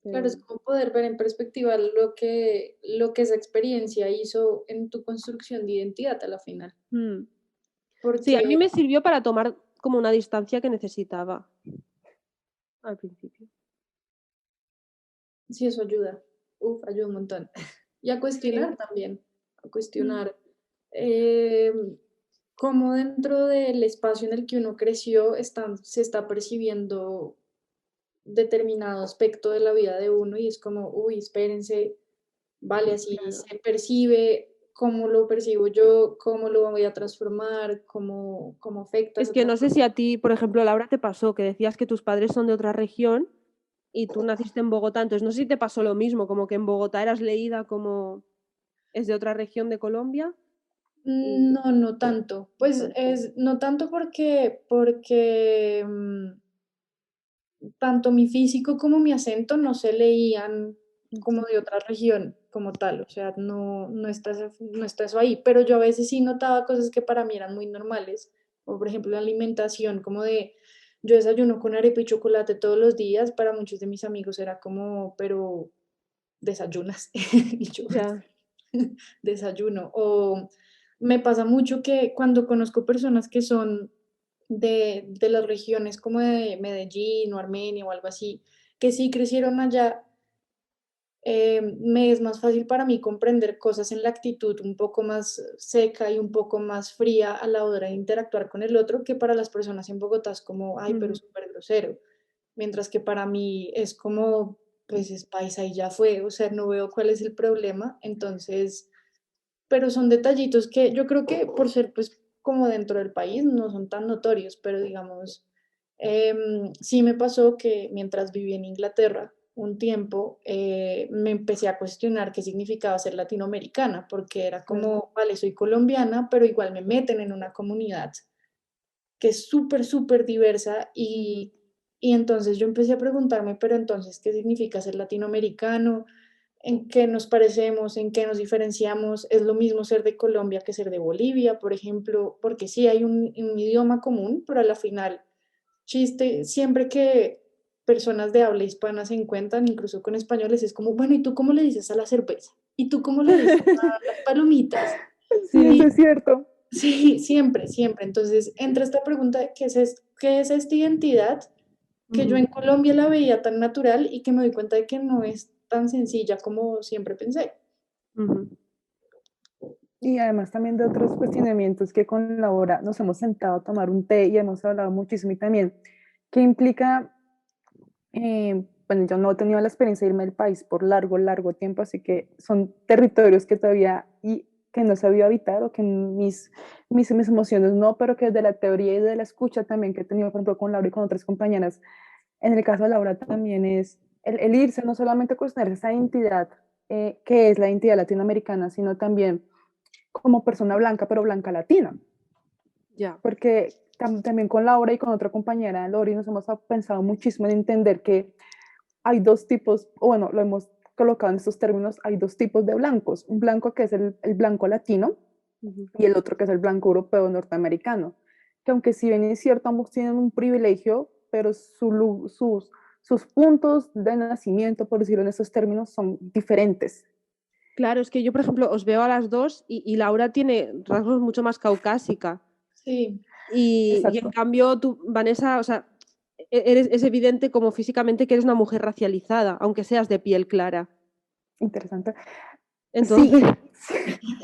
Speaker 1: Claro, es
Speaker 4: Pero,
Speaker 1: como poder ver en perspectiva lo que esa experiencia hizo en tu construcción de identidad a la final.
Speaker 4: mm. Sí, a
Speaker 1: Porque
Speaker 4: mí me sirvió para tomar como una distancia que necesitaba al principio.
Speaker 1: sí, eso ayuda. Uf, ayuda un montón. Y a
Speaker 4: Sí.
Speaker 1: cuestionar también. A
Speaker 4: Mm.
Speaker 1: cuestionar eh, cómo dentro del espacio en el que uno creció se está percibiendo determinado aspecto de la vida de uno y es como, uy, espérense, vale, así
Speaker 4: Claro.
Speaker 1: se percibe, cómo lo percibo yo, cómo lo voy a transformar, cómo afecta
Speaker 4: Es
Speaker 1: esa
Speaker 4: que no sé si
Speaker 1: transformación.
Speaker 4: a ti, por ejemplo, Laura, te pasó que decías que tus padres son de otra región y tú naciste en Bogotá, entonces no sé si te pasó lo mismo, como que en Bogotá eras leída como es de otra región de Colombia y
Speaker 1: No, no tanto.
Speaker 4: no
Speaker 1: Pues
Speaker 4: tanto.
Speaker 1: es, no tanto porque tanto mi físico como mi acento no se leían como de otra región como tal, o sea, no está eso ahí, pero yo a veces sí notaba cosas que para mí eran muy normales, como por ejemplo la alimentación, como de yo desayuno con arepa y chocolate todos los días, para muchos de mis amigos era como, pero desayunas, y yo
Speaker 4: Ya.
Speaker 1: desayuno, o me pasa mucho que cuando conozco personas que son de las regiones como de Medellín o Armenia o algo así, que sí crecieron allá, me es más fácil para mí comprender cosas en la actitud un poco más seca y un poco más fría a la hora de interactuar con el otro, que para las personas en Bogotá es como, ay, pero
Speaker 4: Ujú.
Speaker 1: súper grosero, mientras que para mí es como, pues es paisa y ya fue, o sea, no veo cuál es el problema, entonces, pero son detallitos que yo creo que por ser pues como dentro del país no son tan notorios, pero digamos, sí me pasó que mientras viví en Inglaterra un tiempo, me empecé a cuestionar qué significaba ser latinoamericana, porque era
Speaker 3: Claro.
Speaker 1: como, vale, soy colombiana, pero igual me meten en una comunidad que es súper, súper diversa y entonces yo empecé a preguntarme, pero entonces, ¿qué significa ser latinoamericano? en qué nos parecemos, en qué nos diferenciamos. Es lo mismo ser de Colombia que ser de Bolivia, por ejemplo, porque sí hay un idioma común, pero a la final, chiste, siempre que personas de habla hispana se encuentran, incluso con españoles, es como, bueno, ¿y tú cómo le dices a la cerveza? ¿Y tú cómo le dices a las palomitas?
Speaker 3: Sí, eso
Speaker 1: Y
Speaker 3: es cierto.
Speaker 1: sí, siempre, siempre. Entonces, entra esta pregunta de qué es esta identidad que yo
Speaker 4: Ujú.
Speaker 1: en Colombia la veía tan natural y que me doy cuenta de que no es tan sencilla como siempre pensé.
Speaker 4: Ujú.
Speaker 3: Y además también de otros cuestionamientos que con Laura nos hemos sentado a tomar un té y hemos hablado muchísimo y también qué implica, bueno, yo no he tenido la experiencia de irme del país por largo, largo tiempo, así que son territorios que todavía y que no he sabido habitar o que mis emociones no, pero que desde la teoría y de la escucha también que he tenido, por ejemplo, con Laura y con otras compañeras, en el caso de Laura también es el irse, no solamente cuestionar esa identidad que es la identidad latinoamericana, sino también como persona blanca, pero blanca latina,
Speaker 4: Ya.
Speaker 3: porque también con Laura y con otra compañera, Lori, nos hemos pensado muchísimo en entender que hay dos tipos, o bueno, lo hemos colocado en estos términos, hay dos tipos de blancos, un blanco que es el blanco latino
Speaker 4: Ujú.
Speaker 3: y el otro que es el blanco europeo norteamericano, que aunque si bien es cierto, ambos tienen un privilegio, pero sus puntos de nacimiento, por decirlo en esos términos, son diferentes.
Speaker 4: Claro, es que yo, por ejemplo, os veo a las dos y Laura tiene rasgos mucho más caucásica.
Speaker 1: Sí,
Speaker 4: Y en
Speaker 3: Exacto,
Speaker 4: cambio, tú, Vanessa, o sea, es evidente como físicamente que eres una mujer racializada, aunque seas de piel clara.
Speaker 3: interesante. Sí,
Speaker 4: Entonces,
Speaker 3: no,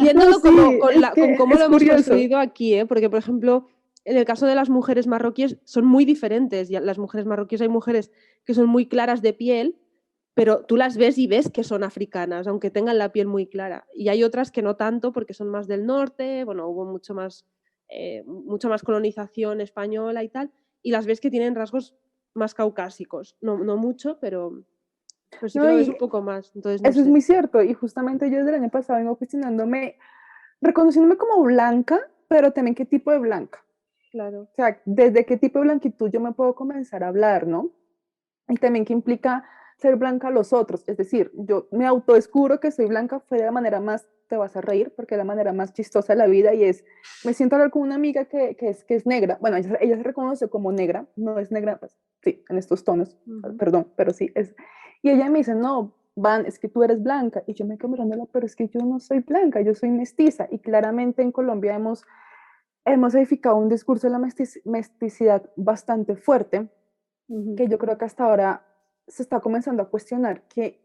Speaker 4: viéndolo como
Speaker 3: sí, es
Speaker 4: con
Speaker 3: que
Speaker 4: cómo lo
Speaker 3: es
Speaker 4: hemos
Speaker 3: curioso.
Speaker 4: construido aquí, ¿eh? Porque, por ejemplo, en el caso de las mujeres marroquíes son muy diferentes. Las mujeres marroquíes hay mujeres que son muy claras de piel, pero tú las ves y ves que son africanas, aunque tengan la piel muy clara. Y hay otras que no tanto porque son más del norte, bueno, hubo mucha más colonización española y tal, y las ves que tienen rasgos más caucásicos. No, no mucho, pero sí que
Speaker 3: No,
Speaker 4: lo ves un
Speaker 3: y
Speaker 4: poco más. Entonces, no
Speaker 3: eso es
Speaker 4: sé.
Speaker 3: muy cierto. Y justamente yo desde el año pasado vengo cuestionándome, reconociéndome como blanca, pero también qué tipo de blanca.
Speaker 4: Claro.
Speaker 3: O sea, desde qué tipo de blanquitud yo me puedo comenzar a hablar, ¿no? Y también qué implica ser blanca a los otros. Es decir, yo me autodescubro que soy blanca fue de la manera más, te vas a reír, porque es la manera más chistosa de la vida y es, me siento a hablar con una amiga que es negra. Bueno, ella se reconoce como negra, no es negra, pues sí, en estos tonos,
Speaker 4: Ujú.
Speaker 3: perdón, pero sí es. Y ella me dice, no, Van, es que tú eres blanca. Y yo me quedo mirándola, pero es que yo no soy blanca, yo soy mestiza. Y claramente en Colombia hemos edificado un discurso de la mesticidad bastante fuerte,
Speaker 4: Ujú.
Speaker 3: que yo creo que hasta ahora se está comenzando a cuestionar qué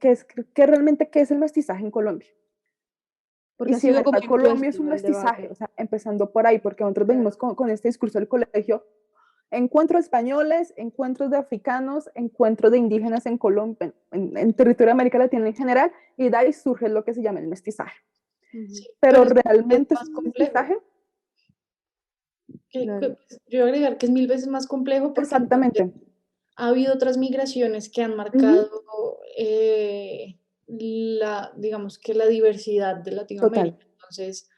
Speaker 3: realmente qué es el mestizaje en Colombia. Y
Speaker 4: Porque ha
Speaker 3: si de
Speaker 4: sido como
Speaker 3: verdad Colombia es
Speaker 4: impuesto
Speaker 3: un
Speaker 4: el
Speaker 3: mestizaje,
Speaker 4: debate.
Speaker 3: o sea, empezando por ahí, porque nosotros venimos
Speaker 4: Claro.
Speaker 3: con este discurso del colegio, encuentros españoles, encuentros de africanos, encuentros de indígenas en Colombia, en territorio de América Latina en general, y de ahí surge lo que se llama el mestizaje.
Speaker 4: Ujú.
Speaker 1: sí,
Speaker 3: Pero
Speaker 1: pero es mil veces
Speaker 3: realmente es
Speaker 1: más
Speaker 3: un
Speaker 1: complejo.
Speaker 3: mestizaje,
Speaker 4: Claro.
Speaker 1: Yo voy a agregar que es mil veces más complejo porque entonces
Speaker 3: exactamente.
Speaker 1: ha habido otras migraciones que han
Speaker 3: Uh -huh.
Speaker 1: marcado digamos que la diversidad de
Speaker 3: Total.
Speaker 1: Latinoamérica. Entonces,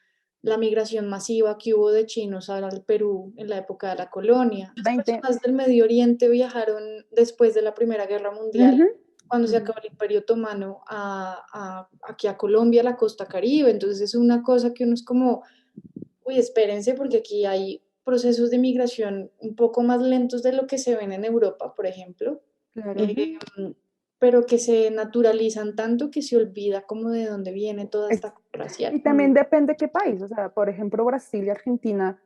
Speaker 1: la migración masiva que hubo de chinos al Perú en la época de la colonia. Las
Speaker 3: 20.
Speaker 1: personas del Medio Oriente viajaron después de la Primera Guerra
Speaker 3: Uh
Speaker 1: Mundial,
Speaker 3: -huh.
Speaker 1: cuando se
Speaker 4: Ujú.
Speaker 1: acabó el Imperio Otomano, aquí a Colombia, a la costa Caribe. Entonces, es una cosa que uno es como, uy, espérense, porque aquí hay procesos de migración un poco más lentos de lo que se ven en Europa, por ejemplo,
Speaker 3: Uh
Speaker 4: Claro.
Speaker 3: -huh.
Speaker 1: pero que se naturalizan tanto que se olvida como de dónde viene toda esta cosa
Speaker 3: Y
Speaker 1: racial.
Speaker 3: también depende qué país, o sea, por ejemplo, Brasil y Argentina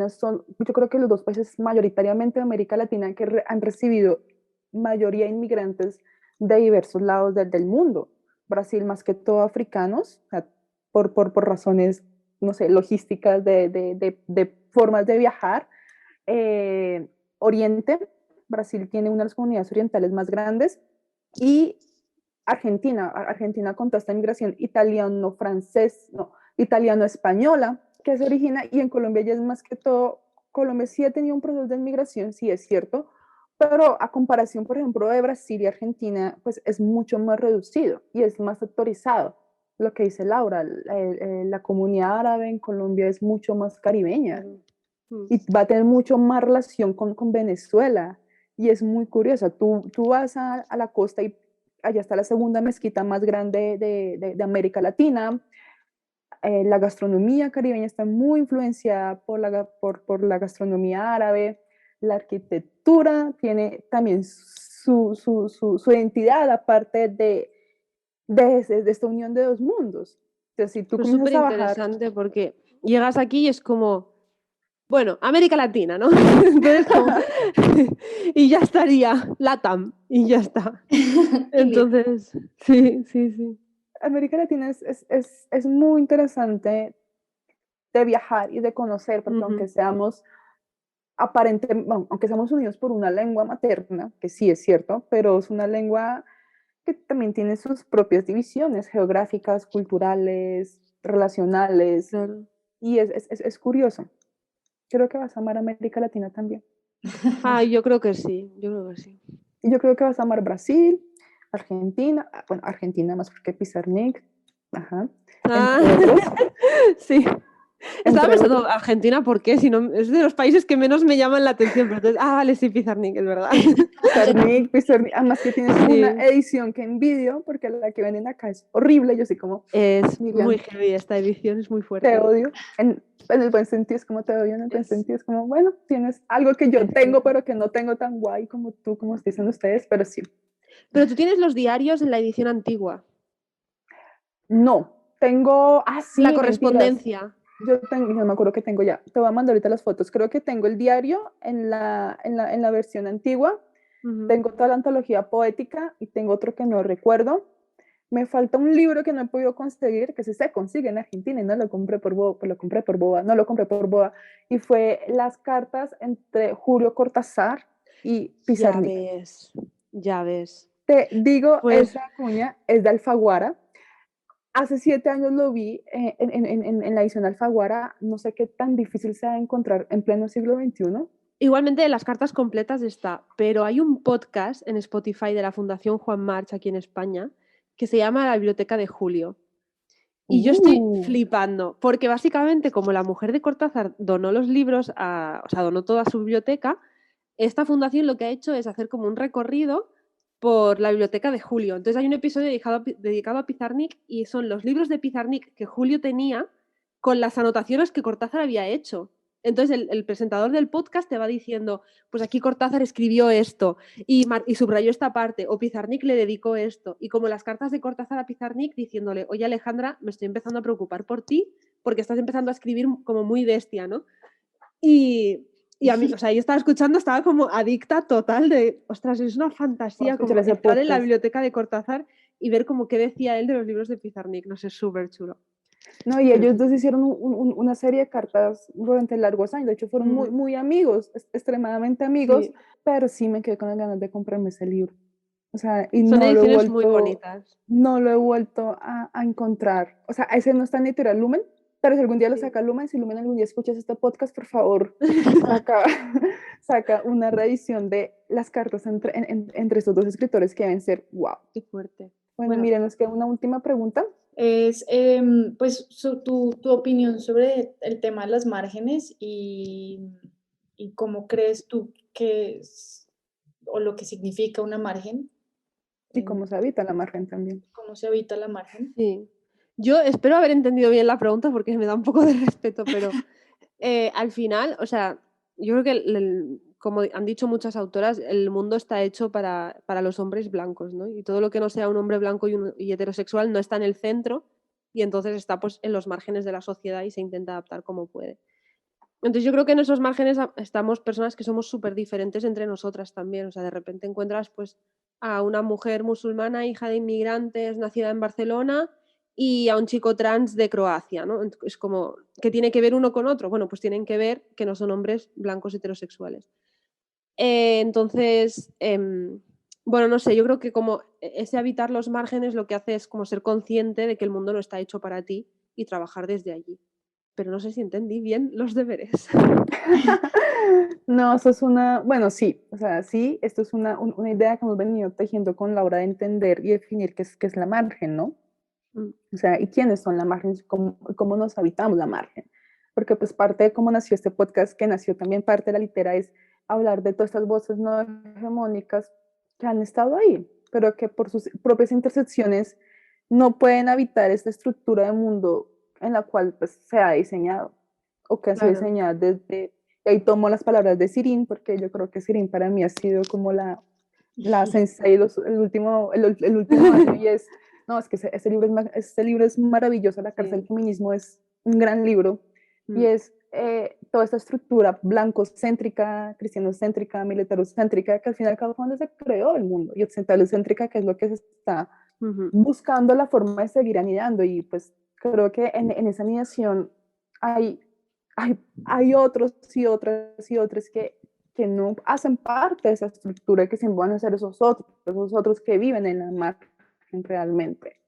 Speaker 3: son, yo creo que los dos países mayoritariamente de América Latina que han recibido mayoría de inmigrantes de diversos lados del mundo. Brasil más que todo africanos, o sea, por razones, no sé, logísticas de formas de viajar. Eh, Oriente, Brasil tiene una de las comunidades orientales más grandes y Argentina con toda esta migración italiano-francés, no, italiano-española, que se origina, y en Colombia ya es más que todo, Colombia sí ha tenido un proceso de migración, sí es cierto, pero a comparación, por ejemplo, de Brasil y Argentina, pues es mucho más reducido y es más sectorizado. Lo que dice Laura, la comunidad árabe en Colombia es mucho más caribeña
Speaker 4: Claro. Mm.
Speaker 3: y va a tener mucho más relación con Venezuela. Y es muy curioso, tú vas a la costa allá está la segunda mezquita más grande de América Latina. La gastronomía caribeña está muy influenciada por la gastronomía árabe. La arquitectura tiene también su identidad, aparte de esta unión de dos mundos. Entonces, si tú
Speaker 4: Es
Speaker 3: comienzas
Speaker 4: súper
Speaker 3: a bajar,
Speaker 4: interesante porque llegas aquí y es como, bueno, América Latina, ¿no? Entonces como, y ya estaría, LATAM, y ya está.
Speaker 1: Y listo.
Speaker 4: Entonces, sí, sí, sí.
Speaker 3: América Latina es muy interesante de viajar y de conocer, porque
Speaker 4: Ujú.
Speaker 3: aunque seamos unidos por una lengua materna, que sí es cierto, pero es una lengua que también tiene sus propias divisiones geográficas, culturales, relacionales,
Speaker 4: Claro.
Speaker 3: y es curioso. Creo que vas a amar América Latina también.
Speaker 4: Ah, yo creo que sí, yo creo que sí.
Speaker 3: Y yo creo que vas a amar Brasil, Argentina, bueno, Argentina más porque Pizarnik, ajá,
Speaker 4: Ah,
Speaker 3: entre otros,
Speaker 4: sí. Estaba
Speaker 3: entre
Speaker 4: pensando,
Speaker 3: otros.
Speaker 4: Argentina, ¿por qué? Si no, es de los países que menos me llaman la atención. Pero entonces, vale, sí, Pizarnik, es verdad.
Speaker 3: Pizarnik, además que tienes una
Speaker 4: Sí,
Speaker 3: edición que envidio, porque la que venden acá es horrible, yo soy como,
Speaker 4: es muy
Speaker 3: Miriam,
Speaker 4: heavy, esta edición es muy
Speaker 3: te
Speaker 4: fuerte.
Speaker 3: odio, en el buen sentido es como te odio, en el buen
Speaker 4: Es,
Speaker 3: sentido es como, bueno, tienes algo que yo
Speaker 4: es
Speaker 3: tengo,
Speaker 4: cierto.
Speaker 3: pero que no tengo tan guay como tú, como dicen ustedes, pero sí.
Speaker 4: Pero tú tienes los diarios en la edición antigua,
Speaker 3: No, tengo,
Speaker 4: la
Speaker 3: sí, mentiras.
Speaker 4: correspondencia.
Speaker 3: Yo me acuerdo que tengo ya, te voy a mandar ahorita las fotos, creo que tengo el diario en la versión antigua,
Speaker 4: Ujú.
Speaker 3: tengo toda la antología poética y tengo otro que no recuerdo. Me falta un libro que no he podido conseguir, que sí se consigue en Argentina y no lo compré por boba, no lo compré por boba, y fue las cartas entre Julio Cortázar y
Speaker 4: Ya
Speaker 3: Pizarnik.
Speaker 4: ves, ya ves.
Speaker 3: Te digo,
Speaker 4: Pues
Speaker 3: esa cuña es de Alfaguara. Hace 7 años lo vi en la edición Alfaguara, no sé qué tan difícil sea encontrar en pleno siglo XXI.
Speaker 4: igualmente las cartas completas está, pero hay un podcast en Spotify de la Fundación Juan March aquí en España que se llama La Biblioteca de Julio. Y yo estoy
Speaker 3: Uh,
Speaker 4: flipando, porque básicamente como la mujer de Cortázar donó los libros, o sea, donó toda su biblioteca, esta fundación lo que ha hecho es hacer como un recorrido por la biblioteca de Julio. Entonces hay un episodio dedicado a Pizarnik y son los libros de Pizarnik que Julio tenía con las anotaciones que Cortázar había hecho. Entonces el presentador del podcast te va diciendo, pues aquí Cortázar escribió esto y subrayó esta parte, o Pizarnik le dedicó esto. Y como las cartas de Cortázar a Pizarnik diciéndole, oye Alejandra, me estoy empezando a preocupar por ti porque estás empezando a escribir como muy bestia, ¿no? Y, y a mí, o sea, yo estaba escuchando, estaba como adicta total de, ostras, es una
Speaker 3: voy a
Speaker 4: fantasía
Speaker 3: escuchar
Speaker 4: como
Speaker 3: ese
Speaker 4: entrar en la
Speaker 3: podcast.
Speaker 4: biblioteca de Cortázar y ver como qué decía él de los libros de Pizarnik, no sé, súper chulo.
Speaker 3: No, y
Speaker 4: Pero
Speaker 3: ellos
Speaker 4: sí,
Speaker 3: dos
Speaker 4: sí.
Speaker 3: hicieron una serie de cartas durante largos años. De hecho, fueron muy,
Speaker 4: Mm,
Speaker 3: muy amigos, extremadamente amigos,
Speaker 4: sí,
Speaker 3: pero sí me quedé con las ganas de comprarme ese libro. O sea, y
Speaker 4: son ediciones muy bonitas.
Speaker 3: no lo he vuelto a encontrar. O sea, ese no está en Editorial Lumen, pero si algún día lo
Speaker 4: Sí.
Speaker 3: saca Lumen, si Lumen algún día escuchas este podcast, por favor, saca, saca una reedición de las cartas entre estos dos escritores que deben ser wow.
Speaker 4: Qué fuerte.
Speaker 3: Bueno,
Speaker 4: Bueno,
Speaker 3: miren, nos queda una última pregunta.
Speaker 1: Es pues tu opinión sobre el tema de las márgenes y cómo crees tú que es o lo que significa una margen,
Speaker 3: Y
Speaker 1: em,
Speaker 3: cómo se habita la margen también.
Speaker 1: cómo se habita la margen.
Speaker 4: sí. Yo espero haber entendido bien la pregunta porque me da un poco de respeto, pero al final, o sea, yo creo que, como han dicho muchas autoras, el mundo está hecho para los hombres blancos, ¿no? Y todo lo que no sea un hombre blanco y heterosexual no está en el centro y entonces está pues en los márgenes de la sociedad y se intenta adaptar como puede. Entonces yo creo que en esos márgenes estamos personas que somos súper diferentes entre nosotras también. O sea, de repente encuentras pues a una mujer musulmana, hija de inmigrantes, nacida en Barcelona, y a un chico trans de Croacia, ¿no? Es como, ¿qué tiene que ver uno con otro? Bueno, pues tienen que ver que no son hombres blancos heterosexuales. Entonces, bueno, no sé, yo creo que como ese habitar los márgenes lo que hace es como ser consciente de que el mundo no está hecho para ti y trabajar desde allí. Pero no sé si entendí bien los deberes.
Speaker 3: No, eso es bueno, sí, o sea, sí, esto es una idea que hemos venido tejiendo con la hora de entender y definir qué es la margen, ¿no?
Speaker 4: Mm,
Speaker 3: O sea, y quiénes son la margen, cómo nos habitamos la margen. Porque pues parte de cómo nació este podcast, que nació también parte de la litera, es hablar de todas estas voces no hegemónicas que han estado ahí. pero que por sus propias intersecciones no pueden habitar esta estructura de mundo en la cual pues, se ha diseñado o que ha sido
Speaker 4: Claro.
Speaker 3: diseñada desde... Y ahí tomo las palabras de Sirin, porque yo creo que Sirin para mí ha sido como la sensei el último año, y es, no, es que ese libro es maravilloso, La cárcel del
Speaker 4: Sí.
Speaker 3: feminismo es un gran libro, y es toda esta estructura blancocéntrica, cristianocéntrica, militarocéntrica, que al final fue donde se creó el mundo, y occidentalocéntrica, que es lo que se está buscando la forma de seguir anidando, y pues creo que en esa anidación hay otros y otras y otras que no hacen parte de esa estructura, que siempre van a ser esos otros que viven en la margen realmente.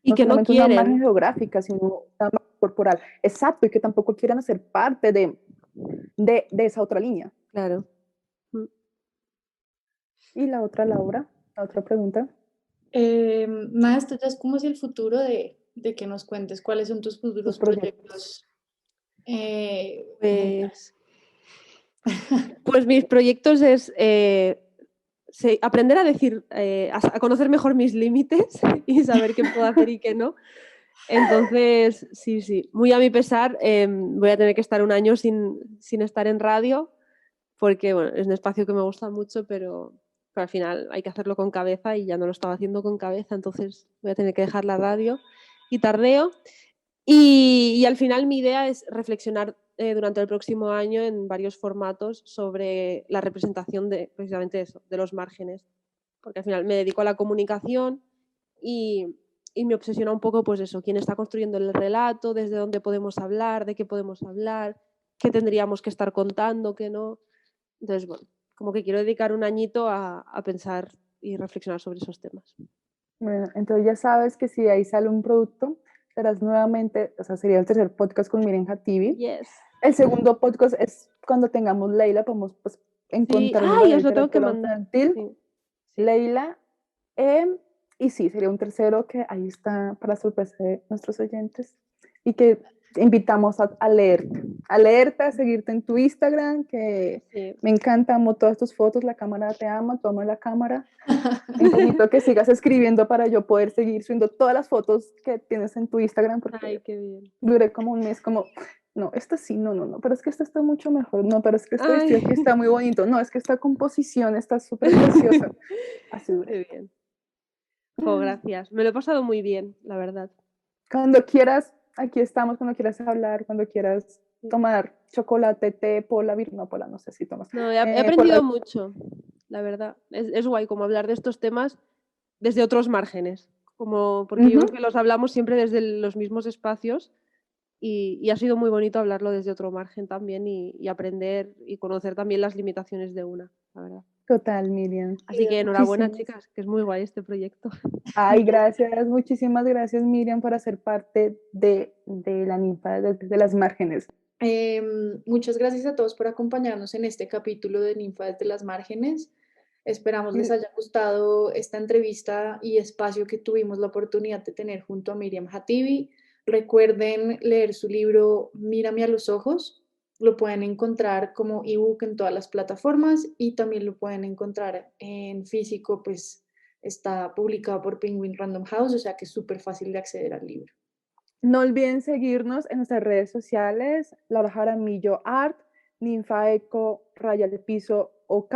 Speaker 4: Y
Speaker 3: No
Speaker 4: que no
Speaker 3: solamente una margen
Speaker 4: quieren.
Speaker 3: geográfica, sino una margen corporal. Exacto, y que tampoco quieran hacer parte de esa otra línea.
Speaker 4: Claro.
Speaker 3: Y la otra, Laura, la otra pregunta.
Speaker 1: Nada, esto ya es como si el futuro de que nos cuentes cuáles son tus
Speaker 3: Tus
Speaker 1: futuros
Speaker 3: proyectos.
Speaker 1: proyectos.
Speaker 4: Pues mis proyectos es aprender a decir, a conocer mejor mis límites y saber qué puedo hacer y qué no. Entonces, sí, muy a mi pesar, voy a tener que estar un año sin estar en radio, porque bueno, es un espacio que me gusta mucho, pero al final hay que hacerlo con cabeza y ya no lo estaba haciendo con cabeza, entonces voy a tener que dejar la radio y tardeo. Y al final mi idea es reflexionar durante el próximo año en varios formatos sobre la representación de precisamente eso, de los márgenes, porque al final me dedico a la comunicación y me obsesiona un poco pues eso, quién está construyendo el relato, desde dónde podemos hablar, de qué podemos hablar, qué tendríamos que estar contando, qué no. Entonces, bueno, como que quiero dedicar un añito a pensar y reflexionar sobre esos temas.
Speaker 3: Bueno, entonces ya sabes que si de ahí sale un producto, serás nuevamente, o sea, sería el tercer podcast con Miren Hatibi.
Speaker 4: Yes.
Speaker 3: El segundo podcast es cuando tengamos Leila, podemos pues, encontrar
Speaker 4: Sí.
Speaker 3: un lugar de
Speaker 4: Os lo tengo que
Speaker 3: literatura
Speaker 4: mandar.
Speaker 3: infantil.
Speaker 4: Sí.
Speaker 3: Leila. Y sí, sería un tercero que ahí está para sorpresa de nuestros oyentes y que invitamos a leerte, a seguirte en tu Instagram, que
Speaker 4: Sí.
Speaker 3: me encanta, amo todas tus fotos, la cámara te ama, toma la cámara. Necesito que sigas escribiendo para yo poder seguir subiendo todas las fotos que tienes en tu Instagram, porque
Speaker 4: Ay, qué bien.
Speaker 3: duré como un mes como, no, esta sí, no, pero es que esta está mucho mejor, no, pero es que este vestido aquí está muy bonito, no, es que esta composición está súper preciosa. Así duré.
Speaker 4: Qué bien. Oh, gracias. Me lo he pasado muy bien, la verdad.
Speaker 3: Cuando quieras, aquí estamos, cuando quieras hablar, cuando quieras tomar chocolate, té, pola, no, pola, no sé si tomas.
Speaker 4: No, he aprendido mucho, la verdad. Es guay como hablar de estos temas desde otros márgenes, porque yo creo que los hablamos siempre desde los mismos espacios y ha sido muy bonito hablarlo desde otro margen también y aprender y conocer también las limitaciones de una, la verdad.
Speaker 3: Total, Miriam.
Speaker 4: Así que enhorabuena, chicas, que es muy guay este proyecto.
Speaker 3: Ay, gracias, muchísimas gracias, Miriam, por hacer parte de la ninfa de las márgenes.
Speaker 1: Muchas gracias a todos por acompañarnos en este capítulo de Ninfa desde las márgenes. Esperamos les haya gustado esta entrevista y espacio que tuvimos la oportunidad de tener junto a Miriam Hatibi. Recuerden leer su libro Mírame a los ojos. Lo pueden encontrar como ebook en todas las plataformas y también lo pueden encontrar en físico, pues está publicado por Penguin Random House, o sea que es súper fácil de acceder al libro.
Speaker 3: No olviden seguirnos en nuestras redes sociales, Laura Jaramillo Art, Ninfa Eco, Raya del Piso OK,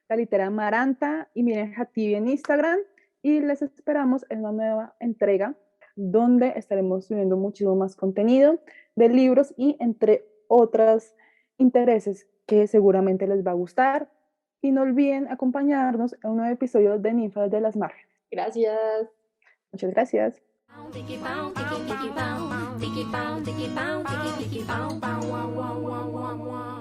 Speaker 3: La Litera Maranta y Miren Hatibi en Instagram. Y les esperamos en una nueva entrega donde estaremos subiendo muchísimo más contenido de libros y entre otros intereses que seguramente les va a gustar. Y no olviden acompañarnos en un nuevo episodio de Ninfa desde las Márgenes.
Speaker 1: Gracias.
Speaker 3: Muchas gracias.
Speaker 6: Tiki bow, tiki bow, tiki bow, tiki bow, tiki bow, wow, wow, wow, wow, wow.